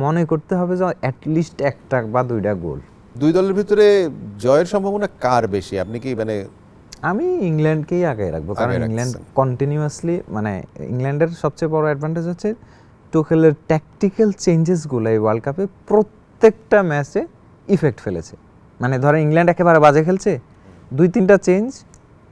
মনে করতে হবে যে অ্যাটলিস্ট 1টা বা 2টা গোল। দুই দলের ভিতরে জয়ের সম্ভাবনা কার বেশি? আপনি কি মানে? আমি ইংল্যান্ডকেই আগে রাখবো, কারণ ইংল্যান্ড কন্টিনিউয়াসলি মানে ইংল্যান্ডের সবচেয়ে বড় অ্যাডভান্টেজ হচ্ছে টুখেলের ট্যাকটিক্যাল চেঞ্জেসগুলো এই ওয়ার্ল্ড কাপে প্রত্যেকটা ম্যাচে ইফেক্ট ফেলেছে। মানে ধরো ইংল্যান্ড একেবারে বাজে খেলছে, 2-3টা চেঞ্জ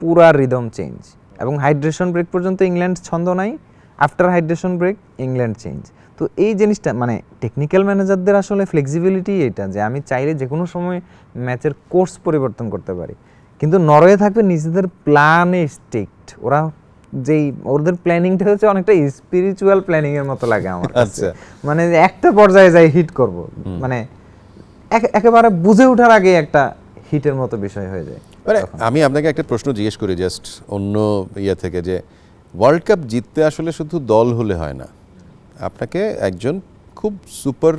পুরা রিদম চেঞ্জ, এবং হাইড্রেশন ব্রেক পর্যন্ত ইংল্যান্ড ছন্দ নাই, after hydration break England change. তো এই জিনিসটা মানে টেকনিক্যাল ম্যানেজারদের আসলে ফ্লেক্সিবিলিটি এটা, যে আমি চাইলে যে কোনো সময় ম্যাচের কোর্স পরিবর্তন করতে পারি। কিন্তু নরওয়ে থাকবে নিজেদের প্ল্যানে স্ট্রিক্ট, ওরা যেই ওদের প্ল্যানিংটা হচ্ছে অনেকটা স্পিরিচুয়াল প্ল্যানিং এর মতো লাগে আমার কাছে। মানে একটা পর্যায়ে যাই হিট করব, মানে একেবারে বুঝে ওঠার আগে একটা হিটের মতো বিষয় হয়ে যায়। মানে আমি আপনাকে একটা প্রশ্ন জিজ্ঞেস করি জাস্ট অন্য ইয়ে থেকে, যে ওয়ার্ল্ড কাপ জিততে আসলে শুধু দল হলে হয় না, আপনাকে একজন খুব সুপার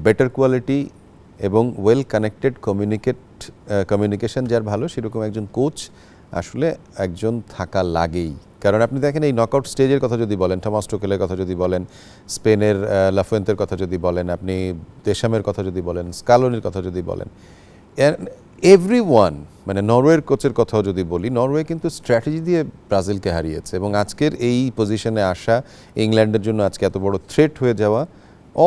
বেটার কোয়ালিটি এবং ওয়েল কানেক্টেড কমিউনিকেশন যার ভালো, সেরকম একজন কোচ আসলে একজন থাকা লাগেই। কারণ আপনি দেখেন এই নকআউট স্টেজের কথা যদি বলেন, থমাস টুকেলের কথা যদি বলেন, স্পেনের লাফুয়েন্তের কথা যদি বলেন, আপনি দেশামের কথা যদি বলেন, স্কালোনির কথা যদি বলেন, এভরিওয়ান, মানে নরওয়ের কোচের কথাও যদি বলি, নরওয়ে কিন্তু স্ট্র্যাটেজি দিয়ে ব্রাজিলকে হারিয়েছে, এবং আজকের এই পজিশনে আসা ইংল্যান্ডের জন্য আজকে এত বড় থ্রেট হয়ে যাওয়া,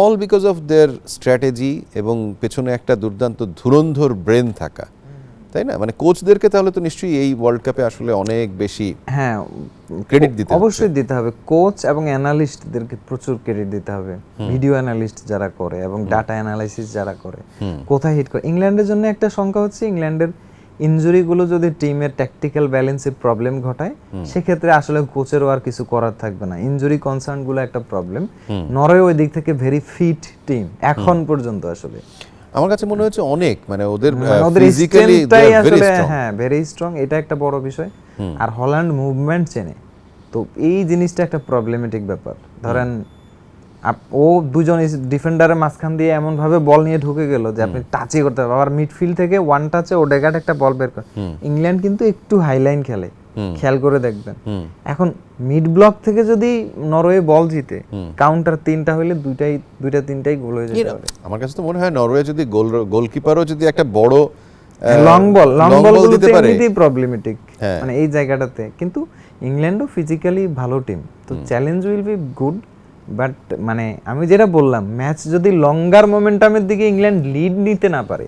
all because of their strategy এবং পেছনে একটা দুর্দান্ত ধুরন্ধর ব্রেন থাকা, তাই না? মানে কোচদেরকে তাহলে তো নিশ্চয়ই এই ওয়ার্ল্ড কাপে আসলে অনেক বেশি ক্রেডিট দিতে হবে। অবশ্যই দিতে হবে, কোচ এবং অ্যানালিস্টদেরকে প্রচুর ক্রেডিট দিতে হবে, ভিডিও অ্যানালিস্ট যারা করে এবং ডাটা অ্যানালাইসিস যারা করে, কোথায় হিট করে। ইংল্যান্ডের জন্য একটা সংখ্যা হচ্ছে ইংল্যান্ডের ইনজুরিগুলো যদি টিমের ট্যাকটিক্যাল ব্যালেন্সে প্রবলেম ঘটায়, সেক্ষেত্রে আসলে কোচেরও আর কিছু করার থাকবে না। ইনজুরি কনসার্নগুলো একটা প্রবলেম। নরওয়ে ওই দিক থেকে ভেরি ফিট টিম এখন পর্যন্ত। আসলে আমার কাছে মনে হচ্ছে অনেক, মানে ওদের ফিজিক্যালি ভেরি স্ট্রং, এটা একটা বড় বিষয়। আর হল্যান্ড মুভমেন্ট চেনে, তো তো এই জিনিসটা একটা প্রবলেমেটিক ব্যাপার। ধরেন ও দুজন ডিফেন্ডারের মাঝখান দিয়ে এমন ভাবে বল নিয়ে ঢুকে গেল যে আপনি টাচই করতে পারবেন, আবার মিডফিল্ড থেকে ওয়ান টাচে ওডেগার্ড একটা বল বের করে। ইংল্যান্ড কিন্তু একটু হাইলাইন খেলে, খেয়াল করে দেখবেন। এখন মিড ব্লক থেকে যদি নরওয়ে বল জিতে, কাউন্টার 3টা হইলে দুইটা তিনটাই গোল হয়ে যেতে পারে। আমার কাছে তো মনে হয় নরওয়ে যদি গোলকিপারও যদি একটা বড় লং বল দিতে পারে, এমনিতেই প্রবলেমেটিক মানে এই জায়গাটাতে। কিন্তু ইংল্যান্ডও ফিজিক্যালি ভালো টিম, তো challenge will be good. But মানে আমি যেটা বললাম, ম্যাচ যদি লঙ্গার মোমেন্টামের দিকে ইংল্যান্ড লিড নিতে না পারে,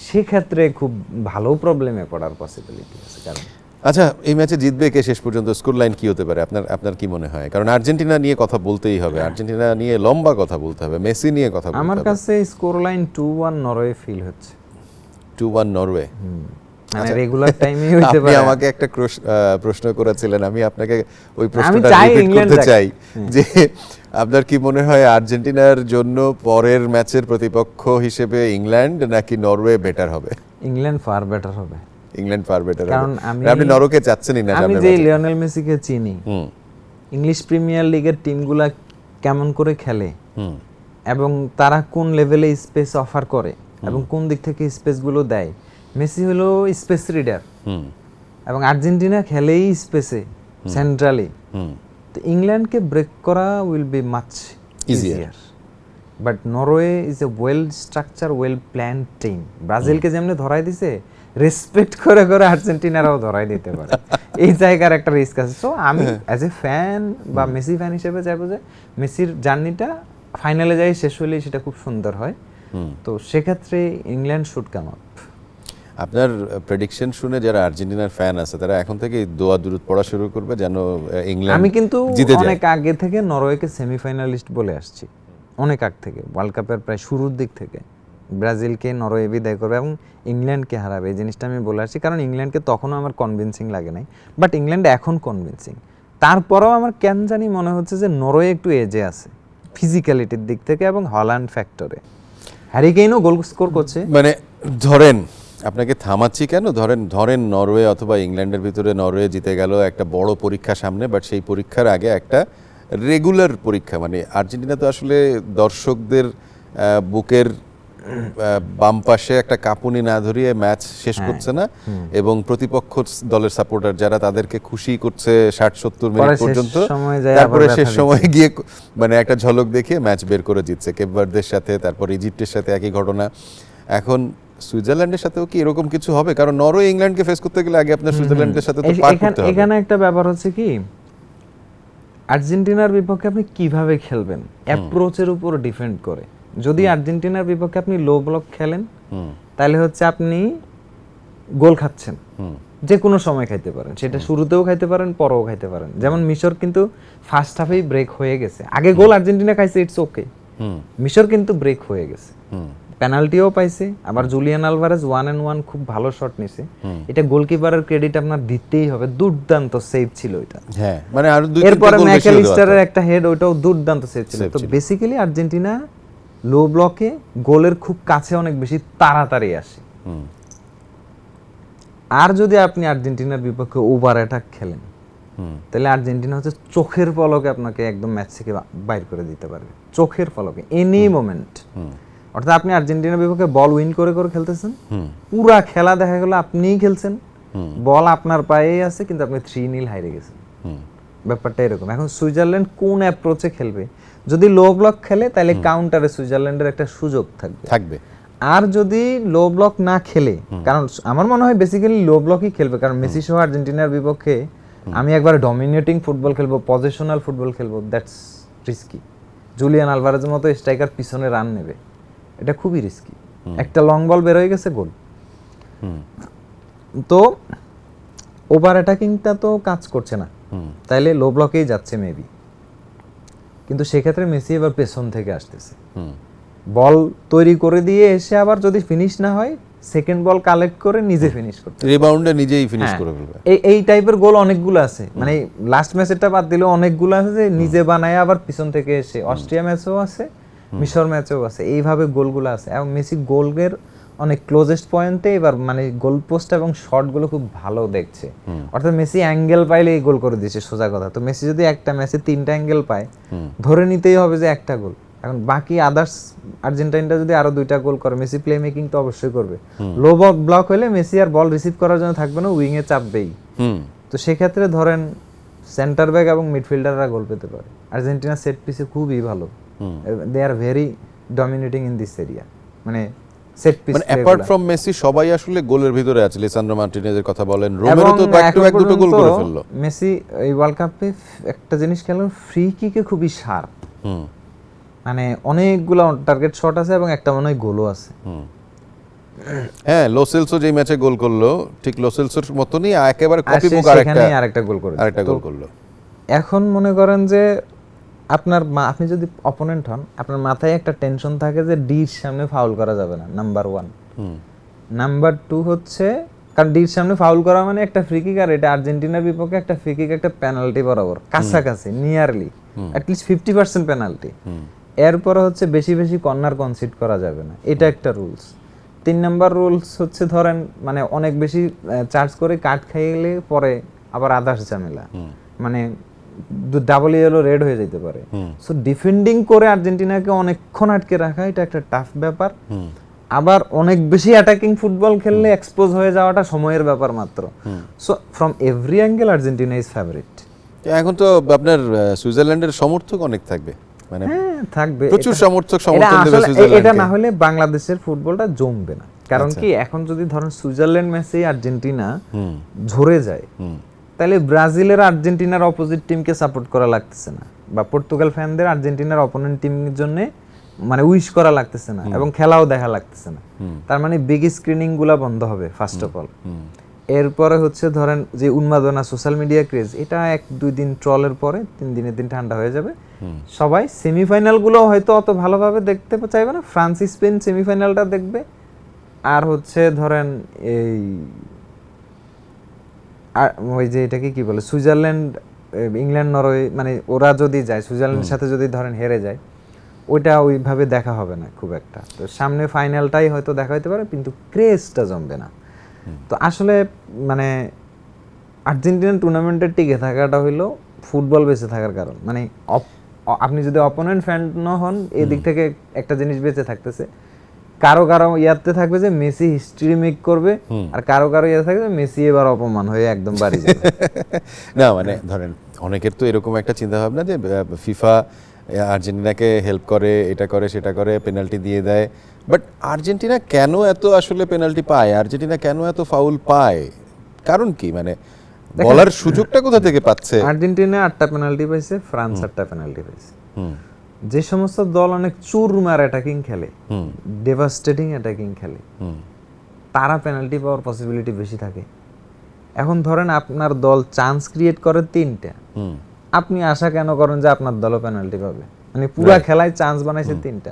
সেক্ষেত্রে খুব ভালো প্রবলেমে পড়ার পসিবিলিটি আছে। কারণ আচ্ছা, এই ম্যাচে জিতবে কে শেষ পর্যন্ত? স্কোর লাইন কি হতে পারে আপনার কি মনে হয়? কারণ আর্জেন্টিনা নিয়ে কথা বলতেই হবে, আর্জেন্টিনা নিয়ে লম্বা কথা বলতে হবে, মেসি নিয়ে কথা বলতে হবে। আমার কাছে স্কোর লাইন 2-1 নরওয়ে ফিল হচ্ছে। 2-1 নরওয়ে, মানে রেগুলার টাইমেই হইতে আপনি পারে। আমাকে একটা প্রশ্ন করেছিলেন, আমি আপনাকে ওই আমি প্রশ্নটা চাই রিপিট ইংল্যান্ড করতে চাই যে আপনার কি মনে হয় আর্জেন্টিনার জন্য পরের ম্যাচের প্রতিপক্ষ হিসেবে ইংল্যান্ড নাকি নরওয়ে বেটার হবে? ইংল্যান্ড ফার বেটার হবে। ইংল্যান্ড ফার বেটার হবে, কারণ আপনি নরওয়েকে চাচ্ছেনই না? আমি যে লিওনেল মেসিকে চিনি, ইংলিশ প্রিমিয়ার লিগের টিমগুলা কেমন করে খেলে এবং তারা কোন লেভেলে স্পেস অফার করে এবং কোন দিক থেকে স্পেসগুলো দেয়। মেসি হলো স্পেস রিডার এবং আর্জেন্টিনা খেলেই স্পেসে সেন্ট্রালি। তো ইংল্যান্ডকে ব্রেক করা will be much easier. But Norway is a well structure, well plan team. ব্রাজিলকে যেমনি ধরাই দিছে, রেসপেক্ট করে করে আর্জেন্টিনারাও ধরাই দিতে পারে। এই জায়গার একটা রিস্ক আছে। সো আমি অ্যাজ এ ফ্যান বা মেসি ফ্যান হিসেবে চাইবো যে মেসির জার্নিটা ফাইনালে যাই শেষ হলেই সেটা খুব সুন্দর হয়। তো সেক্ষেত্রে ইংল্যান্ড শুড কাম আপ। আপনার প্রেডিকশন শুনে যারা আর্জেন্টিনার ফ্যান আছে তারা এখন থেকে দোয়া দুরুদ পড়া শুরু করবে যেন ইংল্যান্ড আমি কিন্তু জিতে যায়। অনেক আগে থেকে নরওয়েকে সেমিফাইনালিস্ট বলে আসছি, অনেক আগ থেকে, ওয়ার্ল্ড কাপের প্রায় শুরুর দিক থেকে। ব্রাজিলকে নরওয়ে বিদায় করবে এবং ইংল্যান্ডকে হারাবে, এই জিনিসটা আমি বলে আসছি। কারণ ইংল্যান্ডকে তখনও আমার কনভিন্সিং লাগে নাই, বাট ইংল্যান্ড এখন কনভিন্সিং। তারপরেও আমার কেন জানি মনে হচ্ছে যে নরওয়ে একটু এজে আছে ফিজিক্যালিটির দিক থেকে এবং হল্যান্ড ফ্যাক্টরে। হ্যারি কেইনও গোল স্কোর করছে। মানে ধরেন, আপনাকে থামাচ্ছি কেন, ধরেন নরওয়ে অথবা ইংল্যান্ডের ভিতরে নরওয়ে জিতে গেল, একটা বড় পরীক্ষা সামনে, বাট সেই পরীক্ষার আগে একটা রেগুলার পরীক্ষা। মানে আর্জেন্টিনা তো আসলে দর্শকদের বুকের বাম পাশে একটা কাঁপুনি না ধরিয়ে ম্যাচ শেষ করছে না, এবং প্রতিপক্ষ দলের সাপোর্টার যারা তাদেরকে খুশি করছে 60-70 মিনিট পর্যন্ত, তারপরে শেষ সময় গিয়ে মানে একটা ঝলক দেখিয়ে ম্যাচ বের করে জিতছে। কেপ ভার্দের সাথে, তারপর ইজিপ্টের সাথে একই ঘটনা। এখন সুইজারল্যান্ডের সাথেও কি এরকম কিছু হবে? কারণ নরওয়ে ইংল্যান্ডকে ফেস করতে গেলে আগে আপনার সুইজারল্যান্ডের সাথে তো পার করতে হবে। এখানে একটা ব্যাপার হচ্ছে কি, আর্জেন্টিনার বিপক্ষে আপনি কিভাবে খেলবেন অ্যাপ্রোচের উপর ডিপেন্ড করে। যদি আর্জেন্টিনার বিপক্ষে আপনি লো ব্লক খেলেন, তাহলে হচ্ছে আপনি গোল খাচ্ছেন, যে কোনো সময় খাইতে পারেন, সেটা শুরুতেও খাইতে পারেন, পরেও খাইতে পারেন। যেমন মিশর কিন্তু ফার্স্ট হাফেই ব্রেক হয়ে গেছে, আগে গোল আর্জেন্টিনা খাইছে, ইটস ওকে। মিশর কিন্তু ব্রেক হয়ে গেছে, পেনাল্টিও পাইছে, আবার জুলিয়ান আলভারেজ 1-on-1 খুব ভালো শট নিছে। এটা গোলকিপারের ক্রেডিট আপনার দিতেই হবে, দুর্দান্ত সেভ ছিল এটা। হ্যাঁ, মানে আর দুই এরপরে ম্যাকঅ্যালিস্টারের একটা হেড, ওইটাও দুর্দান্ত সেভ ছিল। তো বেসিক্যালি আর্জেন্টিনা লো ব্লকে গোলের খুব কাছে অনেক বেশি তাড়াতাড়ি আসে। আর যদি আপনি আর্জেন্টিনার বিপক্ষে ওভার অ্যাটাক খেলেন, তাহলে আর্জেন্টিনা হচ্ছে চোখের পলকে আপনাকে একদম ম্যাচ থেকে বাইর করে দিতে পারবে, চোখের পলকে, এনি মোমেন্ট। অর্থাৎ আপনি আর্জেন্টিনার বিপক্ষে বল উইন করে করে খেলতেছেন, পুরা খেলা দেখা গেল আপনিই খেলছেন, বল আপনার পায়েই আছে, কিন্তু আপনি 3-0 হারিয়ে গেছেন। ব্যাপারটা এরকম। এখন সুইজারল্যান্ড কোন অ্যাপ্রোচে খেলবে? যদি লো ব্লক খেলে তাহলে কাউন্টারে সুইজারল্যান্ডের একটা সুযোগ থাকবে। আর যদি লো ব্লক না খেলে, কারণ আমার মনে হয় বেসিক্যালি লো ব্লকই খেলবে, কারণ মেসি সহ আর্জেন্টিনার বিপক্ষে আমি একবার ডমিনেটিং ফুটবল খেলবো, পজিশনাল ফুটবল খেলবো, দ্যাটস রিস্কি। জুলিয়ান আলভারেজের মতো স্ট্রাইকার পিছনে রান নেবে, এটা খুবই রিস্কি। একটা লং বল বের হয়ে গেছে, গোল। তো ওভার অ্যাটাকিংটা তো কাজ করছে না, তাইলে লো ব্লকেই যাচ্ছে মেবি। কিন্তু সেক্ষেত্রে মেসি এবার পেছন থেকে আসতেছে, বল তৈরি করে দিয়ে এসে আবার যদি ফিনিশ না হয়, সেকেন্ড বল কালেক্ট করে নিজে ফিনিশ করতে, রিবাউন্ডে নিজেই ফিনিশ করে ফেলবে। এই টাইপের গোল অনেকগুলো আছে, মানে লাস্ট ম্যাচেরটা বাদ দিলে অনেকগুলো আছে যে নিজে বানায় আবার পিছন থেকে এসে। অস্ট্রিয়া ম্যাচেও আছে, মিশর ম্যাচেও আছে, এইভাবে গোলগুলো আছে। এবং মেসি গোলের অনেক ক্লোজেস্ট পয়েন্টে এবার মানে গোল পোস্ট এবং শটগুলো খুব ভালো দেখছে। অর্থাৎ মেসি অ্যাঙ্গেল পাইলেই গোল করে দিচ্ছে, সোজা কথা। তো মেসি যদি একটা ম্যাচে 3টা অ্যাঙ্গেল পায়, ধরে নিতেই হবে যে একটা গোল। এখন বাকি আদার্স আর্জেন্টাইনটা যদি আরো 2টা গোল করে, মেসি প্লে মেকিং তো অবশ্যই করবে। লো ব্লক হলে মেসি আর বল রিসিভ করার জন্য থাকবে না, উইং এ চাপবেই। তো সেক্ষেত্রে ধরেন সেন্টার ব্যাক এবং মিডফিল্ডাররা গোল পেতে পারে। আর্জেন্টিনা সেট পিসে খুবই ভালো, they are very dominating in this area, মানে সেট পিস। মানে অ্যাপার্ট ফ্রম মেসি সবাই আসলে গোলের ভিতরে আছে। লিসান্দ্রো মার্টিনেজের কথা বলেন, রোমেরো তো ব্যাক টু ব্যাক 2টো গোল করে ফেললো। মেসি এই ওয়ার্ল্ড কাপে একটা জিনিস খেলেন, ফ্রি কিকে খুবই শার্প, মানে অনেকগুলো টার্গেট শট আছে এবং একটা মনে হয় গোলও আছে। হ্যাঁ, লোসেলসো যে ম্যাচে গোল করলো, ঠিক লোসেলসোর মতনই একেবারে কপি বুক আরেকটা গোল করে আরেকটা গোল করলো। এখন মনে করেন যে আপনি যদি অপোনেন্ট হন, আপনার মাথায় একটা টেনশন থাকে যে ডির সামনে ফাউল করা যাবে না, নাম্বার 1। নাম্বার 2 হচ্ছে, কারণ ডির সামনে ফাউল করা মানে একটা ফ্রি কিক, আর এটা আর্জেন্টিনার বিপক্ষে একটা ফ্রি কিক একটা পেনাল্টি বরাবর, কাছাকাছি, নিয়ারলি অ্যাটলিস্ট 50% পেনাল্টি। এরপরে হচ্ছে বেশি বেশি কর্নার কনসিড করা যাবে না, এটা একটা রুলস। 3 নাম্বার রুলস হচ্ছে ধরেন মানে অনেক বেশি চার্জ করে কাট খাইলে পরে আবার আদার্স ঝামেলা, মানে ডাবল ইয়েলো রেড হয়ে যেতে পারে। সো ডিফেন্ডিং করে আর্জেন্টিনাকে অনেকক্ষণ আটকে রাখা, এটা একটা টাফ ব্যাপার। আবার অনেক বেশি অ্যাটাকিং ফুটবল খেললে এক্সপোজ হয়ে যাওয়াটা সময়ের ব্যাপার মাত্র। So from every angle Argentina is favourite. এখন তো আপনার সুইজারল্যান্ডের সমর্থক অনেক থাকবে, মানে থাকবে, প্রচুর সমর্থন দেবে সুইজারল্যান্ডকে। এটা না হলে বাংলাদেশের ফুটবলটা জমবে না। কারণ কি, এখন যদি ধরেন সুইজারল্যান্ড ম্যাচে আর্জেন্টিনা ঝরে যায়, তাহলে ব্রাজিলের আর্জেন্টিনার অপোজিট টিমকে সাপোর্ট করা লাগতেছে না, বা পর্তুগাল ফ্যানদের আর্জেন্টিনার অপোনেন্ট টিমের জন্য মানে উইশ করা লাগতেছে না, এবং খেলাও দেখা লাগতেছে না। তার মানে বিগ স্ক্রিনিং গুলা বন্ধ হবে ফার্স্ট অফ অল। এরপরে হচ্ছে ধরেন যে উন্মাদনা, সোশ্যাল মিডিয়া ক্রেজ, এটা 1-2 দিন ট্রলের পরে 3 দিনের দিন ঠান্ডা হয়ে যাবে। সবাই সেমিফাইনাল গুলো হয়তো অত ভালোভাবে দেখতে চাইবে না, ফ্রান্স স্পেন সেমিফাইনালটা দেখবে। আর হচ্ছে ধরেন এই ওই যে এটাকে কি বলে, সুইজারল্যান্ড, ইংল্যান্ড, নরওয়ে, মানে ওরা যদি যায়, সুইজারল্যান্ডের সাথে যদি ধরেন হেরে যায়, ওইটা ওইভাবে দেখা হবে না খুব একটা। তো সামনে ফাইনালটাই হয়তো দেখা হতে পারে, কিন্তু ক্রেজটা জমবে না। তো আসলে মানে আর্জেন্টিনার টুর্নামেন্টের টিকে থাকাটা হইলো ফুটবল বেঁচে থাকার কারণ। মানে আপনি যদি অপোনেন্ট ফ্যান না হন, এদিক থেকে একটা জিনিস বেঁচে থাকতেছে, কারো কারো ইয়াতে থাকবে যে মেসি হিস্ট্রি মেক করবে, আর কারো কারো ইয়াতে থাকবে মেসি এবার অপমান হয়ে একদম বাড়ি যাবে। না মানে ধরেন অনেকের তো এরকম একটা চিন্তা ভাবনা যে ফিফা আর্জেন্টিনাকে হেল্প করে, এটা করে সেটা করে, পেনাল্টি দিয়ে দেয়। বাট আর্জেন্টিনা কেন এত আসলে পেনাল্টি পায়, আর্জেন্টিনা কেন এত ফাউল পায়, কারণ কি, মানে বলার সুযোগটা কোথা থেকে পাচ্ছে? আর্জেন্টিনা 8টা পেনাল্টি পাইছে, ফ্রান্স 8টা পেনাল্টি পাইছে। যে সমস্ত দল অনেক চুরমার অ্যাটাকিং খেলে, ডেভাস্টেটিং অ্যাটাকিং খেলে, তারা পেনাল্টি পাওয়ার পসিবিলিটি বেশি থাকে। এখন ধরেন আপনার দল চান্স ক্রিয়েট করে 3টা, আপনি আশা কেন করেন যে আপনার দলও পেনাল্টি পাবে? মানে পুরো খেলায় চান্স বানাইছে 3টা,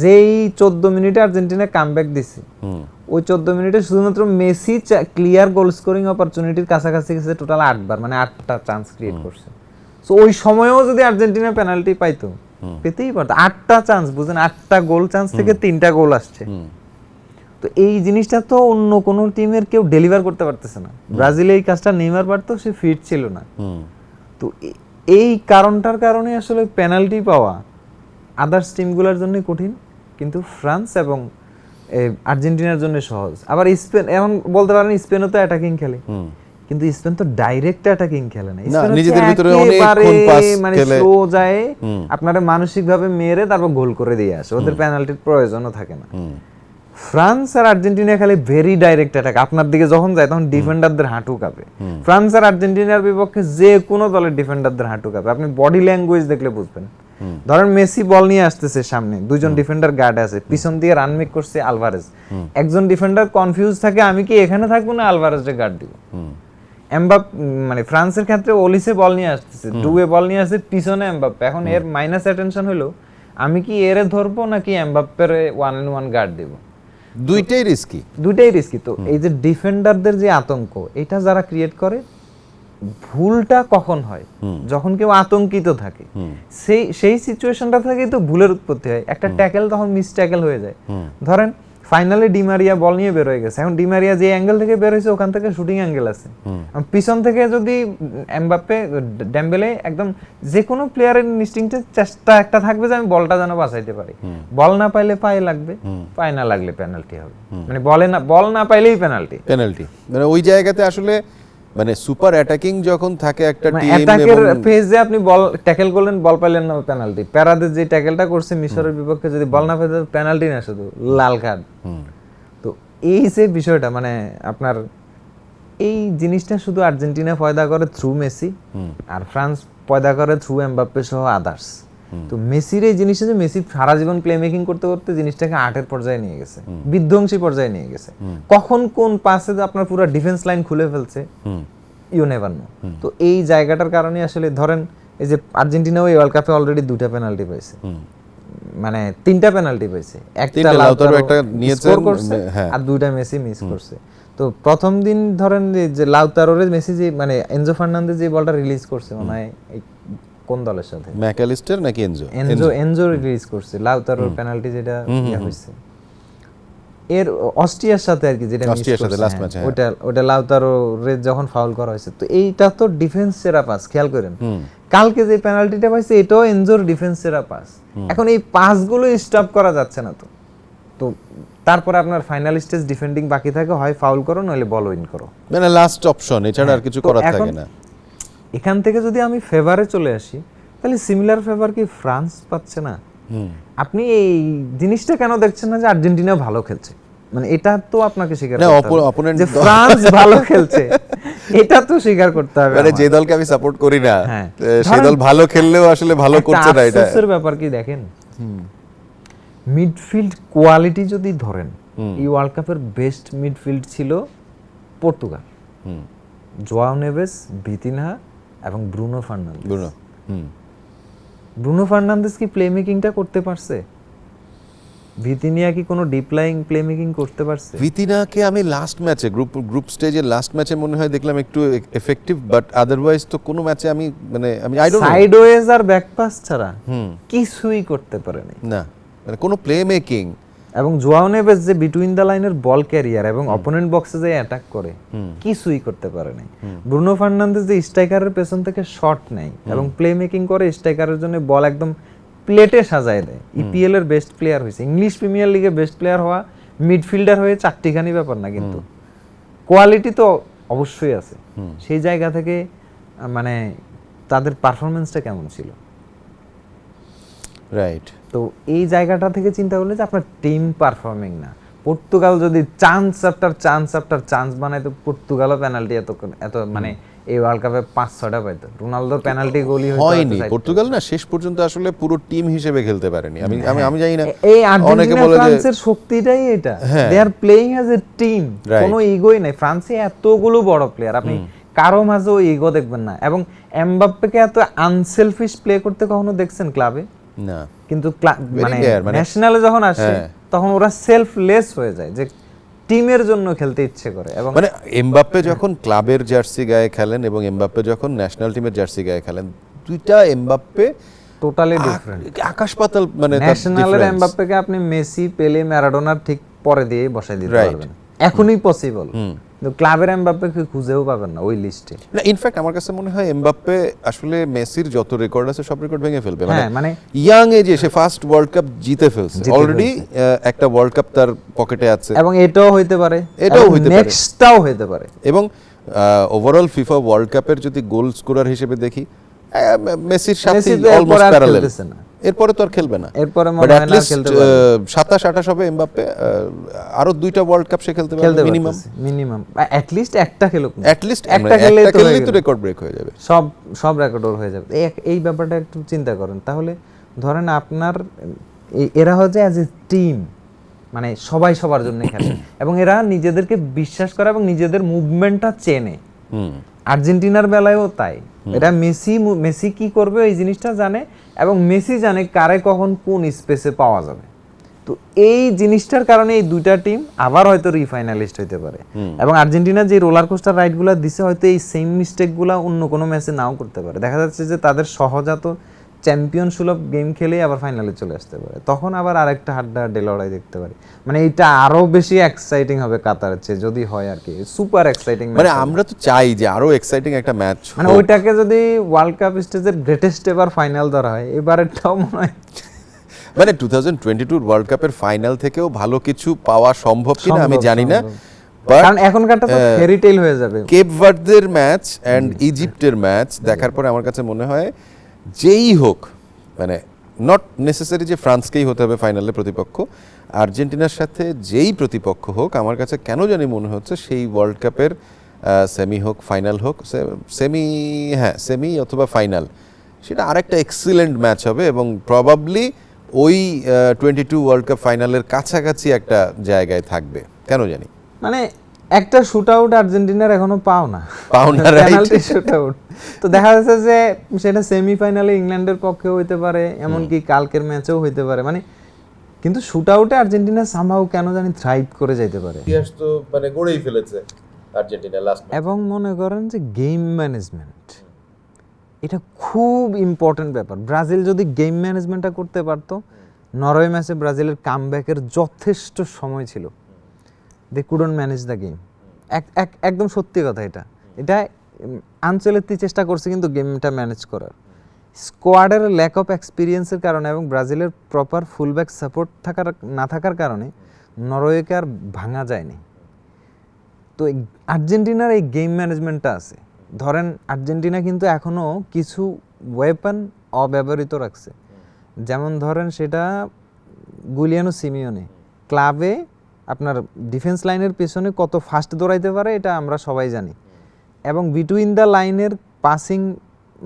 যেই 14 মিনিটে আর্জেন্টিনা কামব্যাক দিছে, ওই 14 মিনিটে শুধুমাত্র মেসি ক্লিয়ার গোল স্কোরিং অপরচুনিটির কাছাকাছি গেছে টোটাল 8 বার, মানে 8টা চান্স ক্রিয়েট করছে। সো ওই সময়েও যদি আর্জেন্টিনা পেনাল্টি পাইতো, পেতেই পারতো। 8টা চান্স, বুঝেন, 8টা গোল চান্স থেকে 3টা গোল আসছে। তো এই জিনিসটা তো অন্য কোনো টিমের কেউ ডেলিভার করতে পারতেছে না। ব্রাজিলে এই কাজটা নেইমার পারতো, সে ফিট ছিল না। তো এই কারণটার কারণে আসলে পেনাল্টি পাওয়া আদার্স টিমগুলোর জন্য কঠিন, কিন্তু ফ্রান্স এবং আর্জেন্টিনার জন্য সহজ। আবার স্পেন, এখন বলতে পারেন স্পেনও তো অ্যাটাকিং খেলে, কিন্তু স্পেন তো ডাইরেক্ট অ্যাটাকিং খেলে না, নিজেদের ভিতরে অনেকক্ষণ পাস মানে স্লো যায়, আপনারা মানসিকভাবে মেরে তারপর গোল করে দিয়ে আসে, ওদের পেনাল্টির প্রয়োজনও থাকে না। ফ্রান্স আর আর্জেন্টিনা খালি ভেরি ডাইরেক্ট অ্যাটাক, আপনার দিকে যখন যায় তখন ডিফেন্ডারদের হাঁটু কাঁপে। ফ্রান্স আর আর্জেন্টিনার বিপক্ষে যে কোনো দলের ডিফেন্ডারদের হাঁটু কাঁপে, আপনি বডি ল্যাঙ্গুয়েজ দেখলে বুঝবেন। ধরেন মেসি বল নিয়ে আসতেছে, সামনে 2জন ডিফেন্ডার গার্ড আছে, পিছন দিয়ে রান মেক করছে আলভারেজ, একজন ডিফেন্ডার কনফিউজ থাকে, আমি কি এখানে থাকবো না আলভারেজে গার্ড দিব। মানে ফ্রান্সের ক্ষেত্রে ওলিসে বল নিয়ে আসতেছে, ডুয়ে বল নিয়ে আসছে, পিছনে এমবাপ্পে। এখন এর মাইনাস অ্যাটেনশন হলো, আমি কি এরে ধরবো নাকি এমবাপ্পের 1-on-1 গার্ড দেব? দুইটাই রিস্কি। তো এই যে ডিফেন্ডারদের যে আতঙ্ক, এটা যারা ক্রিয়েট করে, ভুলটা কখন হয়? যখন কেউ আতঙ্কিত থাকে, সেই সিচুয়েশনটা থেকে তো ভুলের উৎপত্তি হয়। একটা ট্যাকেল তখন মিস ট্যাকেল হয়ে যায়। ধরেন ফাইনালে ডিমারিয়া বল নিয়ে বের হয়ে গেছে, এখন ডিমারিয়া যে অ্যাঙ্গেল থেকে বের হয়েছে ওখান থেকে শুটিং অ্যাঙ্গেল আছে, পিছন থেকে যদি এমবাপ্পে ডেম্বেলে একদম যে কোনো প্লেয়ারের ইনস্টিংক্টে চেষ্টা একটা থাকবে যে আমি বলটা যেন বাঁচাইতে পারি, বল না পাইলে পায়ে লাগবে, পায়ে না লাগলে পেনাল্টি হবে, মানে বল না পাইলেই পেনাল্টি। মানে ওই জায়গাতে আসলে মানে সুপার অ্যাটাকিং যখন থাকে একটা টিম অ্যাটাকের ফেজে আপনি বল ট্যাকেল করলেন, বল পাইলেন না, পেনাল্টি। প্যারাদের যে ট্যাকেলটা করছে মিশরের বিপক্ষে, যদি বল না পাই পেনাল্টি না, শুধু লাল কার্ড। তো এই যে বিষয়টা, মানে আপনার এই জিনিসটা শুধু আর্জেন্টিনা পয়দা করে থ্রু মেসি, আর ফ্রান্স পয়দা করে থ্রু এমবাপ্পে সহ আদার্স। তো মেসির এই জিনিসটা, যে মেসি সারা জীবন প্লে মেকিং করতে করতে জিনিসটাকে আর্টের পর্যায়ে নিয়ে গেছে, বিধ্বংসী পর্যায়ে নিয়ে গেছে। কখন কোন পাসে আপনার পুরো ডিফেন্স লাইন খুলে ফেলছে ইউ নেভার নো। তো এই জায়গাটার কারণে আসলে ধরেন এই যে আর্জেন্টিনা ওই ওয়ার্ল্ড কাপে অলরেডি 2টা পেনাল্টি পাইছে, মানে 3টা পেনাল্টি পাইছে, একটা লাউতারো একটা স্কোর করছে আর 2টা মেসি মিস করছে। তো প্রথম দিন ধরেন যে লাউতারোরে মেসি যে মানে এনজো ফার্নান্দেজ যে বলটা রিলিজ করছে, মনে হয় কোন দলের সাথে, ম্যাকালিস্টার নাকি এনজো রিলিজ করছে লাউতারোর পেনাল্টি যেটা হইছে এর অস্ট্রিয়ার সাথে আর কি, যেটা অস্ট্রিয়ার সাথে লাস্ট ম্যাচে, ওটা লাউতারোরে যখন ফাউল করা হয়েছে। তো এইটা তো ডিফেন্স সেরা পাস, খেয়াল করেন কালকে যে পেনাল্টিটা পাইছে এটাও এনজোর ডিফেন্স সেরা পাস। এখন এই পাসগুলো স্টপ করা যাচ্ছে না। তো তারপরে আপনার ফাইনাল স্টেজ ডিফেন্ডিং বাকি থাকে, হয় ফাউল করো নইলে বল উইন করো, মানে লাস্ট অপশন, এছাড়া আর কিছু করার থাকে না। এখান থেকে যদি আমি ফেভারে চলে আসি, তাহলে সিমিলার ফেভার কি ফ্রান্স পাচ্ছে না? আপনি এই জিনিসটা কেন দেখছেন না যে আর্জেন্টিনা ভালো খেলছে? মানে এটা তো আপনাকে স্বীকার করতে হবে যে ফ্রান্স ভালো খেলছে, এটা তো স্বীকার করতে হবে। মানে যে দলকে আমি সাপোর্ট করি না সেই দল ভালো খেললেও আসলে ভালো করছে না, এটা আফসোসের ব্যাপার। কি দেখেন, মিডফিল্ড কোয়ালিটি যদি ধরেন, এই ওয়ার্ল্ড কাপের বেস্ট মিডফিল্ড ছিল পর্তুগাল, জোয়াও নেভেস, ভিতিনহা এবং ব্রুনো ফার্নান্দেজ। ব্রুনো ফার্নান্দেজ কি প্লে মেকিংটা করতে পারছে? ভিতিনিয়া কি কোনো ডিপ লাইং প্লে মেকিং করতে পারছে? ভিতিনাকে আমি লাস্ট ম্যাচে গ্রুপ স্টেজের লাস্ট ম্যাচে মনে হয় দেখলাম একটু এফেক্টিভ, বাট আদারওয়াইজ তো কোনো ম্যাচে আমি মানে আই ডোন্ট নো, সাইডওয়েজ আর ব্যাক পাস ছাড়া কিছুই করতে পারেনি না, মানে কোনো প্লে মেকিং। এবং জোয়াও নেভেস যে বিটুইন দ্য লাইনের বল ক্যারিয়ার এবং অপোনেন্ট বক্সে যে অ্যাটাক করে, কিছুই করতে পারে নাই। ব্রুনো ফার্নান্দেজ যে স্ট্রাইকারের পেছন থেকে শট নেয় এবং প্লে মেকিং করে, স্ট্রাইকারের জন্য বল একদম প্লেটে সাজায় দেয়। ইপিএল এর বেস্ট প্লেয়ার হয়েছে, ইংলিশ প্রিমিয়ার লিগে বেস্ট প্লেয়ার হওয়া মিডফিল্ডার হয়ে চারটিখানি ব্যাপার না, কিন্তু কোয়ালিটি তো অবশ্যই আছে। সেই জায়গা থেকে মানে তাদের পারফরমেন্সটা কেমন ছিল? রাইট। তো এই জায়গাটা থেকে চিন্তা করলে যে আপনার টিম পারফর্মিং না। পর্তুগাল যদি চান্স আফটার চান্স বানায়, তো পর্তুগালও পেনাল্টি এত মানে এই ওয়ার্ল্ড কাপে 5-6টা পাইতো। রোনালদোর পেনাল্টি গোলই হয়নি। পর্তুগাল না শেষ পর্যন্ত আসলে পুরো টিম হিসেবে খেলতে পারেনি। আমি জানি না, এই আর্জেন্টিনা ফ্রান্সের শক্তিটাই এটা, they are playing as a team, কোনো ইগোই নাই। ফ্রান্সে এতগুলো বড় প্লেয়ার, আপনি কারো মাঝেও ইগো দেখবেন না। এবং এমবাপ্পেকে এত আনসেলফিশ প্লে করতে কখনো দেখছেন ক্লাবে? না। কিন্তু মানে ন্যাশনালে যখন আসে তখন ওরা সেলফলেস হয়ে যায়, যে টিমের জন্য খেলতে ইচ্ছে করে। এবং মানে এমবাপ্পে যখন ক্লাবের জার্সি গায়ে খেলেন এবং এমবাপ্পে যখন ন্যাশনাল টিমের জার্সি গায়ে খেলেন, দুইটা এমবাপ্পে টোটালি ডিফারেন্ট, আকাশ পাতাল। মানে ন্যাশনালের এমবাপ্পেকে আপনি মেসি, পেলে, ম্যারাডোনার ঠিক পরে দিয়ে বসাই দিতে পারবেন, এখনই পসিবল। কিন্তু ক্লাবের এমবাপ্পেকে খুঁজেও পাবেন না ওই লিস্টে। না, ইনফ্যাক্ট আমার কাছে মনে হয় এমবাপ্পে আসলে মেসির যত রেকর্ড আছে সব রেকর্ড ভেঙে ফেলবে। মানে ইয়াং এজে সে ফার্স্ট ওয়ার্ল্ড কাপ জিতে ফেলছে অলরেডি, একটা ওয়ার্ল্ড কাপ তার পকেটে আছে, এবং এটাও হইতে পারে, নেক্সটটাও হইতে পারে। এবং ওভারঅল ফিফা ওয়ার্ল্ড কাপের যদি গোল স্কোরার হিসেবে দেখি, মেসির সাথে অলমোস্ট প্যারালাল। এরপরে তো আর খেলবে না, এরপরে মনে হয় না খেলতে পারবে। 27-28 হবে এমবাপ্পে, আরো 2টা ওয়ার্ল্ড কাপ সে খেলতে পারবে মিনিমাম, অ্যাট লিস্ট একটা খেলুক, একটা খেললেই তো রেকর্ড ব্রেক হয়ে যাবে, সব রেকর্ড ওর হয়ে যাবে। এই ব্যাপারটা একটু চিন্তা করেন। তাহলে ধরেন আপনার এরা হচ্ছে অ্যাজ এ টিম, মানে সবাই সবার জন্য খেলে এবং এরা নিজেদেরকে বিশ্বাস করে এবং নিজেদের মুভমেন্টটা চেনে। আর্জেন্টিনার বেলায়ও তাই, এটা মেসি কি করবে এই জিনিসটা জানে, এবং মেসি জানে কারে কখন কোন স্পেসে পাওয়া যাবে। তো এই জিনিসটার কারণে এই দুইটা টিম আবার হয়তো রিফাইনালিস্ট হইতে পারে। এবং আর্জেন্টিনা যে রোলার কোস্টার রাইডগুলো দিছে, হয়তো এই সেম মিস্টেকগুলো অন্য কোনো ম্যাচে নাও করতে পারে। দেখা যাচ্ছে যে তাদের সহজাত চ্যাম্পিয়ন সুলভ গেম খেলেই আবার ফাইনালে চলে আসতে পারে, তখন আবার আরেকটা হাড্ডাহাড্ডি লড়াই দেখতে পারি। মানে এটা আরো বেশি এক্সাইটিং হবে কাতারের চেয়ে, যদি হয় আর কি, সুপার এক্সাইটিং। মানে আমরা তো চাই যে আরো এক্সাইটিং একটা ম্যাচ, মানে ওইটাকে যদি ওয়ার্ল্ড কাপ স্টেজের গ্রেটেস্ট এভার ফাইনাল ধরা হয়, এবারেরটাও মনে হয় মানে 2022 ওয়ার্ল্ড কাপের ফাইনাল থেকেও ভালো কিছু পাওয়া সম্ভব কিনা আমি জানি না, কারণ এখনকারটা তো ফেরি টেল হয়ে যাবে। কেপ ভার্দের ম্যাচ অ্যান্ড ইজিপ্টের ম্যাচ দেখার পরে আমার কাছে মনে হয় যেই হোক, মানে নট নেসেসারি যে ফ্রান্সকেই হতে হবে ফাইনালে প্রতিপক্ষ, আর্জেন্টিনার সাথে যেই প্রতিপক্ষ হোক, আমার কাছে কেন জানি মনে হচ্ছে সেই ওয়ার্ল্ড কাপের সেমি হোক ফাইনাল হোক, সেমি অথবা ফাইনাল, সেটা আরেকটা এক্সিলেন্ট ম্যাচ হবে এবং প্রবাবলি ওই 22 ওয়ার্ল্ড কাপ ফাইনালের কাছাকাছি একটা জায়গায় থাকবে কেন জানি। মানে একটা শুট আউট আর্জেন্টিনার এখনো পাও না, পেনাল্টি শুট আউট। তো দেখা যাচ্ছে যে সেটা সেমিফাইনালে ইংল্যান্ডের পক্ষেও হইতে পারে, এমনকি কালকের ম্যাচেও হইতে পারে। মানে কিন্তু শুট আউটে আর্জেন্টিনা সামহাউ কেন জানি থ্রাইভ করে যাইতে পারে। ইতিহাস তো মানে গড়েই ফেলেছে আর্জেন্টিনা লাস্ট। এবং মনে করেন যে গেম ম্যানেজমেন্ট, এটা খুব ইম্পর্টেন্ট ব্যাপার। ব্রাজিল যদি গেম ম্যানেজমেন্টটা করতে পারতো, নরওয়ে ম্যাচে ব্রাজিলের কামব্যাকের যথেষ্ট সময় ছিল, দে কুডন্ট ম্যানেজ দ্য গেম। একদম সত্যি কথা। এটা আনচেলত্তি চেষ্টা করছে কিন্তু গেমটা ম্যানেজ করার, স্কোয়াডের ল্যাক অফ এক্সপিরিয়েন্সের কারণে এবং ব্রাজিলের প্রপার ফুলব্যাক সাপোর্ট না থাকার কারণে নরওয়েকে আর ভাঙা যায়নি। তো আর্জেন্টিনার এই গেম ম্যানেজমেন্টটা আছে। ধরেন আর্জেন্টিনা কিন্তু এখনও কিছু ওয়েপন অব্যবহৃত রাখছে, যেমন ধরেন সেটা গুলিয়ানো সিমিওনে ক্লাবে আপনার ডিফেন্স লাইনের পেছনে কত ফাস্ট দৌড়াইতে পারে এটা আমরা সবাই জানি, এবং বিটুইন দ্য লাইনের পাসিং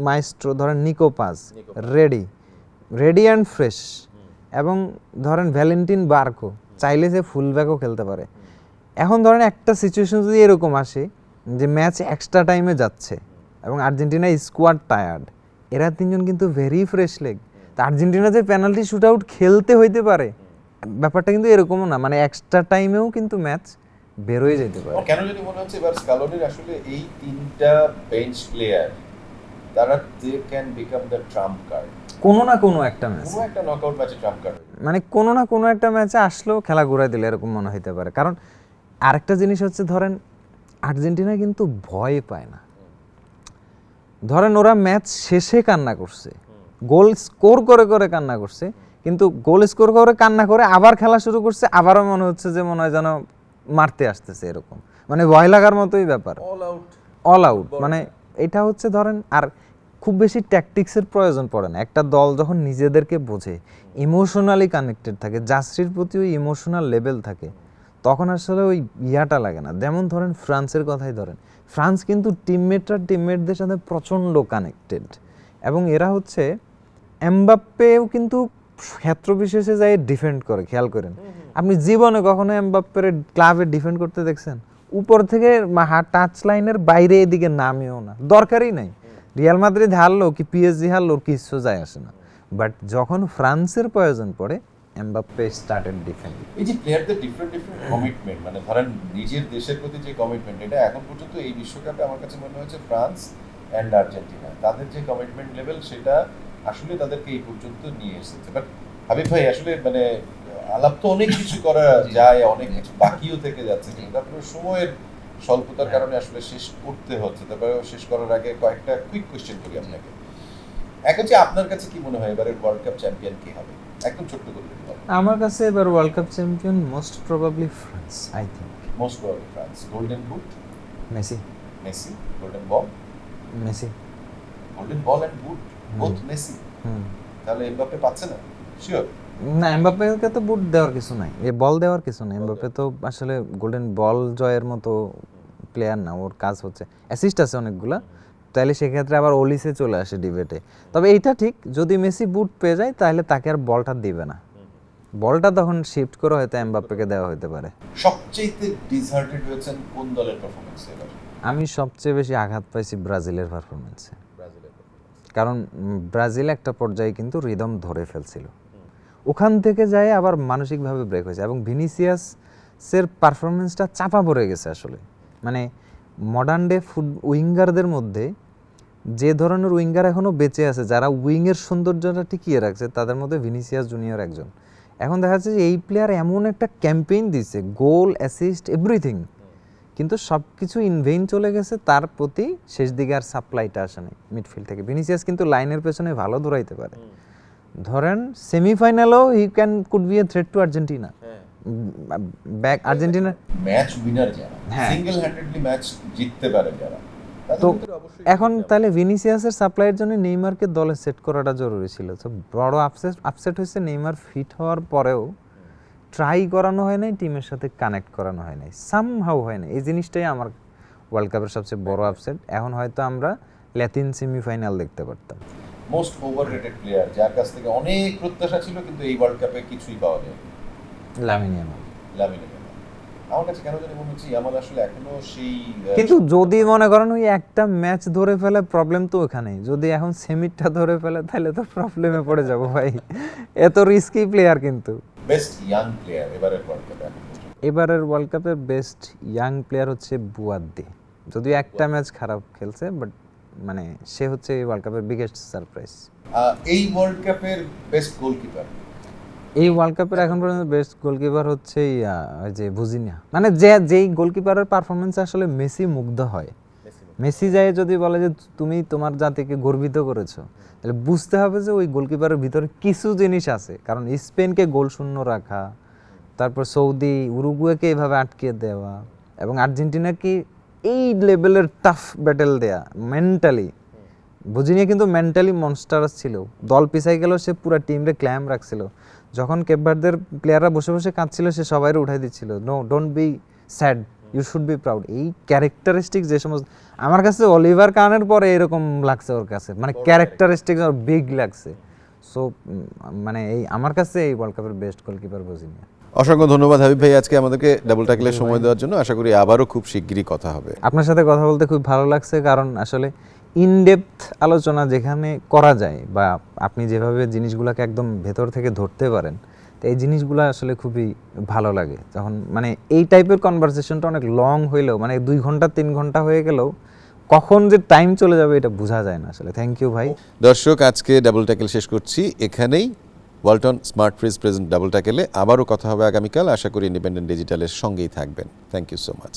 মাইস্ট্রো ধরেন Nico Paz ready and fresh, এবং ধরেন ভ্যালেন্টিন বার্কো চাইলে যে ফুলব্যাকও খেলতে পারে। এখন ধরেন একটা সিচুয়েশন যদি এরকম আসে যে ম্যাচ এক্সট্রা টাইমে যাচ্ছে এবং আর্জেন্টিনা স্কোয়াড টায়ার্ড, এরা তিনজন কিন্তু ভেরি ফ্রেশ লেগ, তা আর্জেন্টিনা যে পেনাল্টি শুট আউট খেলতে হইতে পারে ব্যাপারটা কিন্তু এরকমও না, মানে এক্সট্রা টাইমেও কিন্তু ম্যাচ বেরোয় যেতে পারে। কেন জানি মনে হচ্ছে এবার স্কালোনির আসলে এই তিনটা বেঞ্চ প্লেয়ার, তারা they can become the trump card কোনো না কোনো একটা ম্যাচ, কোনো একটা নকআউট ম্যাচে ট্রাম্প কার্ড, মানে কোনো না কোনো একটা ম্যাচে আসলেও খেলা ঘুরাই দিলে এরকম মনে হইতে পারে। কারণ আরেকটা জিনিস হচ্ছে, ধরেন আর্জেন্টিনা কিন্তু ভয় পায় না। ধরেন ওরা ম্যাচ শেষে কান্না করছে, গোল স্কোর করে করে কান্না করছে, কিন্তু গোল স্কোর করে কান্না করে আবার খেলা শুরু করছে, আবারও মনে হচ্ছে যে মনে হয় যেন মারতে আসতেছে, এরকম মানে ভয় লাগার মতোই ব্যাপার, অল আউট। মানে এটা হচ্ছে ধরেন, আর খুব বেশি ট্যাকটিক্সের প্রয়োজন পড়ে না। একটা দল যখন নিজেদেরকে বোঝে, ইমোশনালি কানেক্টেড থাকে, জার্সির প্রতি ওই ইমোশনাল লেভেল থাকে, তখন আসলে ওই ইয়াটা লাগে না। যেমন ধরেন ফ্রান্সের কথাই ধরেন, ফ্রান্স কিন্তু টিমমেটদের সাথে প্রচণ্ড কানেক্টেড, এবং এরা হচ্ছে এমবাপ্পেও কিন্তু ক্ষেত্র বিশেষে যাই ডিফেন্ড করে। খেয়াল করেন, আপনি জীবনে কখনো এমবাপ্পের ক্লাবে ডিফেন্ড করতে দেখছেন? উপর থেকে টাচ লাইনের বাইরে এদিকে নামেও না, দরকারই নাই। রিয়াল মাদ্রিদ হারলো কি পিএসজি হারলো কিছু যায় আসে না, বাট যখন ফ্রান্সের প্রয়োজন পড়ে এমবাপ্পে স্টার্টেড ডিফেন্ড। এই যে প্লেয়ারদের ডিফারেন্ট কমিটমেন্ট, মানে ধরেন নিজের দেশের প্রতি যে কমিটমেন্ট, এটা এখন পর্যন্ত এই বিশ্বকাপে আমার কাছে মনে হয়েছে ফ্রান্স অ্যান্ড আর্জেন্টিনা তাদের যে কমিটমেন্ট লেভেল, সেটা আসলে তাদেরকে এই পর্যন্ত নিয়ে এসেছে। বাট হাবিব ভাই, আসলে মানে আলাপ তো অনেক কিছু করা যায়, অনেক কিছু বাকিও থেকে যাচ্ছে, কিন্তু তারপরে সময়ের স্বল্পতার কারণে আসলে শেষ করতে হচ্ছে। তারপরে শেষ করার আগে কয়েকটা কুইক কোয়েশ্চেন করি আপনাকে। এক হচ্ছে, আপনার কাছে কি মনে হয় এবারের ওয়ার্ল্ড কাপ চ্যাম্পিয়ন কে হবে? একদম ছোট্ট করে বলুন। আমার কাছে এবার world cup champion most probably France, I think. Most probably France. Golden boot Messi. Golden ball Messi. Golden ball and boot both Messi. তাহলে এমবাপ্পে পাচ্ছে না? শিওর না, এমবাপ্পেকে তো বুট দেওয়ার কিছু নাই, এ বল দেওয়ার কিছু নাই। এমবাপ্পে তো আসলে গোল্ডেন বল জয়ের মতো প্লেয়ার না, ওর কাজ হচ্ছে অ্যাসিস্ট আছে অনেকগুলা, তাহলে সেক্ষেত্রে আবার ওলিসে চলে আসে ডিবেটে। তবে এইটা ঠিক, যদি মেসি বুট পেয়ে যায় তাহলে তাকে আর বলটা দিবে না, বলটা তখন শিফট করে হয়তো এমবাপ্পেকে দেওয়া হতে পারে। সবচেয়ে ডিসহার্টেড হয়েছেন কোন দলের পারফরম্যান্সে এবার? আমি সবচেয়ে বেশি আঘাত পাইছি ব্রাজিলের পারফরম্যান্সে, কারণ ব্রাজিল একটা পর্যায়ে কিন্তু রিদম ধরে ফেলছিল, ওখান থেকে যায় আবার মানসিকভাবে ব্রেক হয়েছে, এবং ভিনিসিয়াসের পারফরমেন্সটা চাপা পড়ে গেছে আসলে। মানে মডার্ন ডে উইঙ্গারদের মধ্যে যে ধরনের উইঙ্গার এখনো বেঁচে আছে, যারা উইংয়ের সৌন্দর্যটা টিকিয়ে রাখছে, তাদের মধ্যে ভিনিসিয়াস জুনিয়র একজন। এখন দেখা যাচ্ছে যে এই প্লেয়ার এমন একটা ক্যাম্পেইন দিচ্ছে, গোল, অ্যাসিস্ট, এভরিথিং, কিন্তু সব কিছু ইনভেইন চলে গেছে, তার প্রতি শেষ দিকে আর সাপ্লাইটা আসে নাই মিডফিল্ড থেকে। ভিনিসিয়াস কিন্তু লাইনের পেছনে ভালো দৌড়াইতে পারে, ধরেন সেমিফাইনালেও he could be a threat to Argentina. Back Argentina match winner যারা, হ্যাঁ। সিঙ্গেল হ্যান্ডেডলি ম্যাচ জিততে পারে যারা, তাদের তো ভিতরে অবশ্যই এখন তাহলে ভিনিসিয়াসের সাপ্লাইয়ের জন্য নেইমারকে দলে সেট করাটা জরুরি ছিল। তো বড় আপসেট হয়েছে নেইমার ফিট হওয়ার পরেও ট্রাই করানো হয় নাই, টিমের সাথে কানেক্ট করানো হয় নাই, সামহাউ হয় না। এই জিনিসটাই আমার ওয়ার্ল্ড কাপের সবচেয়ে বড় আপসেট। এখন হয়তো আমরা ল্যাতিন সেমিফাইনাল দেখতে পারতাম। মোস্ট ওভাররেটেড প্লেয়ার, যার কাছ থেকে অনেক প্রত্যাশা ছিল কিন্তু এই ওয়ার্ল্ড কাপে কিছুই পাওয়া যায় লামিন ইয়ামাল। Lamine Yamal. আমার কাছে কেন জানি মনে হচ্ছে ইয়ামাল আসলে এখনো সেই কিন্তু যদি মনে করেন ওই একটা ম্যাচ ধরে ফেলে, প্রবলেম তো ওখানেই। যদি এখন সেমিটটা ধরে ফেলে তাহলে তো প্রবলেমে পড়ে যাব ভাই, এত রিস্কি প্লেয়ার। কিন্তু বেস্ট ইয়াং প্লেয়ার এবারের ওয়ার্ল্ড কাপে এখন পর্যন্ত। এবারের ওয়ার্ল্ড কাপের বেস্ট ইয়াং প্লেয়ার হচ্ছে বুয়াদ্দি। যদিও একটা ম্যাচ খারাপ খেলছে, বাট মানে সে হচ্ছে এই ওয়ার্ল্ড কাপের বিগেস্ট সারপ্রাইজ। এই ওয়ার্ল্ড কাপের বেস্ট গোলকিপার, এই ওয়ার্ল্ড কাপের এখন পর্যন্ত বেস্ট গোলকিপার হচ্ছে ওই যে বুজিনিয়া। মানে যেই গোলকিপারের পারফরমেন্স আসলে মেসি মুগ্ধ হয়। মেসি যায় যদি বলে যে তুমি তোমার জাতিকে গর্বিত করেছো, তাহলে বুঝতে হবে যে ওই গোলকিপারের ভিতরে কিছু জিনিস আছে। কারণ স্পেনকে গোল শূন্য রাখা, তারপর সৌদি উরুগুয়েকে এভাবে আটকে দেওয়া, এবং আর্জেন্টিনাকে এই লেভেলের টাফ ব্যাটেল দেয়া মেন্টালি। বুজিনিয়া কিন্তু মেন্টালি মনস্টারাস ছিল। দল পিছাই গেল, সে পুরো টিমরে ক্ল্যাম রাখছিল। যখন কেপ ভার্দের প্লেয়াররা বসে বসে কাঁদছিল, সে সবাইরে উঠাই দিচ্ছিল। No, don't be sad, you should be proud. এই ক্যারেক্টারিস্টিক যে সমস্ত, আমার কাছে অলিভার কানের পরে এরকম লাগছে ওর কাছে, মানে ক্যারেক্টারিস্টিক ওর বিগ লাগছে। সো মানে এই আমার কাছে এই ওয়ার্ল্ড কাপের বেস্ট গোলকিপার বুজিনিয়া। অসংখ্য ধন্যবাদ হাবিব ভাই আজকে আমাদেরকে ডাবল ট্যাকলের সময় দেওয়ার জন্য। আশা করি আবারও খুব শিগগিরই কথা হবে। আপনার সাথে কথা বলতে খুব ভালো লাগছে, কারণ আসলে ইনডেপথ আলোচনা যেখানে করা যায়, বা আপনি যেভাবে জিনিসগুলোকে একদম ভেতর থেকে ধরতে পারেন, তো এই জিনিসগুলো আসলে খুবই ভালো লাগে। যখন মানে এই টাইপের কনভারসেশনটা অনেক লং হইলেও, মানে 2 ঘন্টা 3 ঘন্টা হয়ে গেলেও কখন যে টাইম চলে যাবে এটা বোঝা যায় না আসলে। থ্যাংক ইউ ভাই। দর্শক, আজকে ডাবল ট্যাকেল শেষ করছি এখানেই। Walton smart fridge present double ট্যাকেলে আবারও কথা হবে আগামীকাল। আশা করি ইন্ডিপেন্ডেন্ট ডিজিটালের সঙ্গেই থাকবেন। Thank you so much.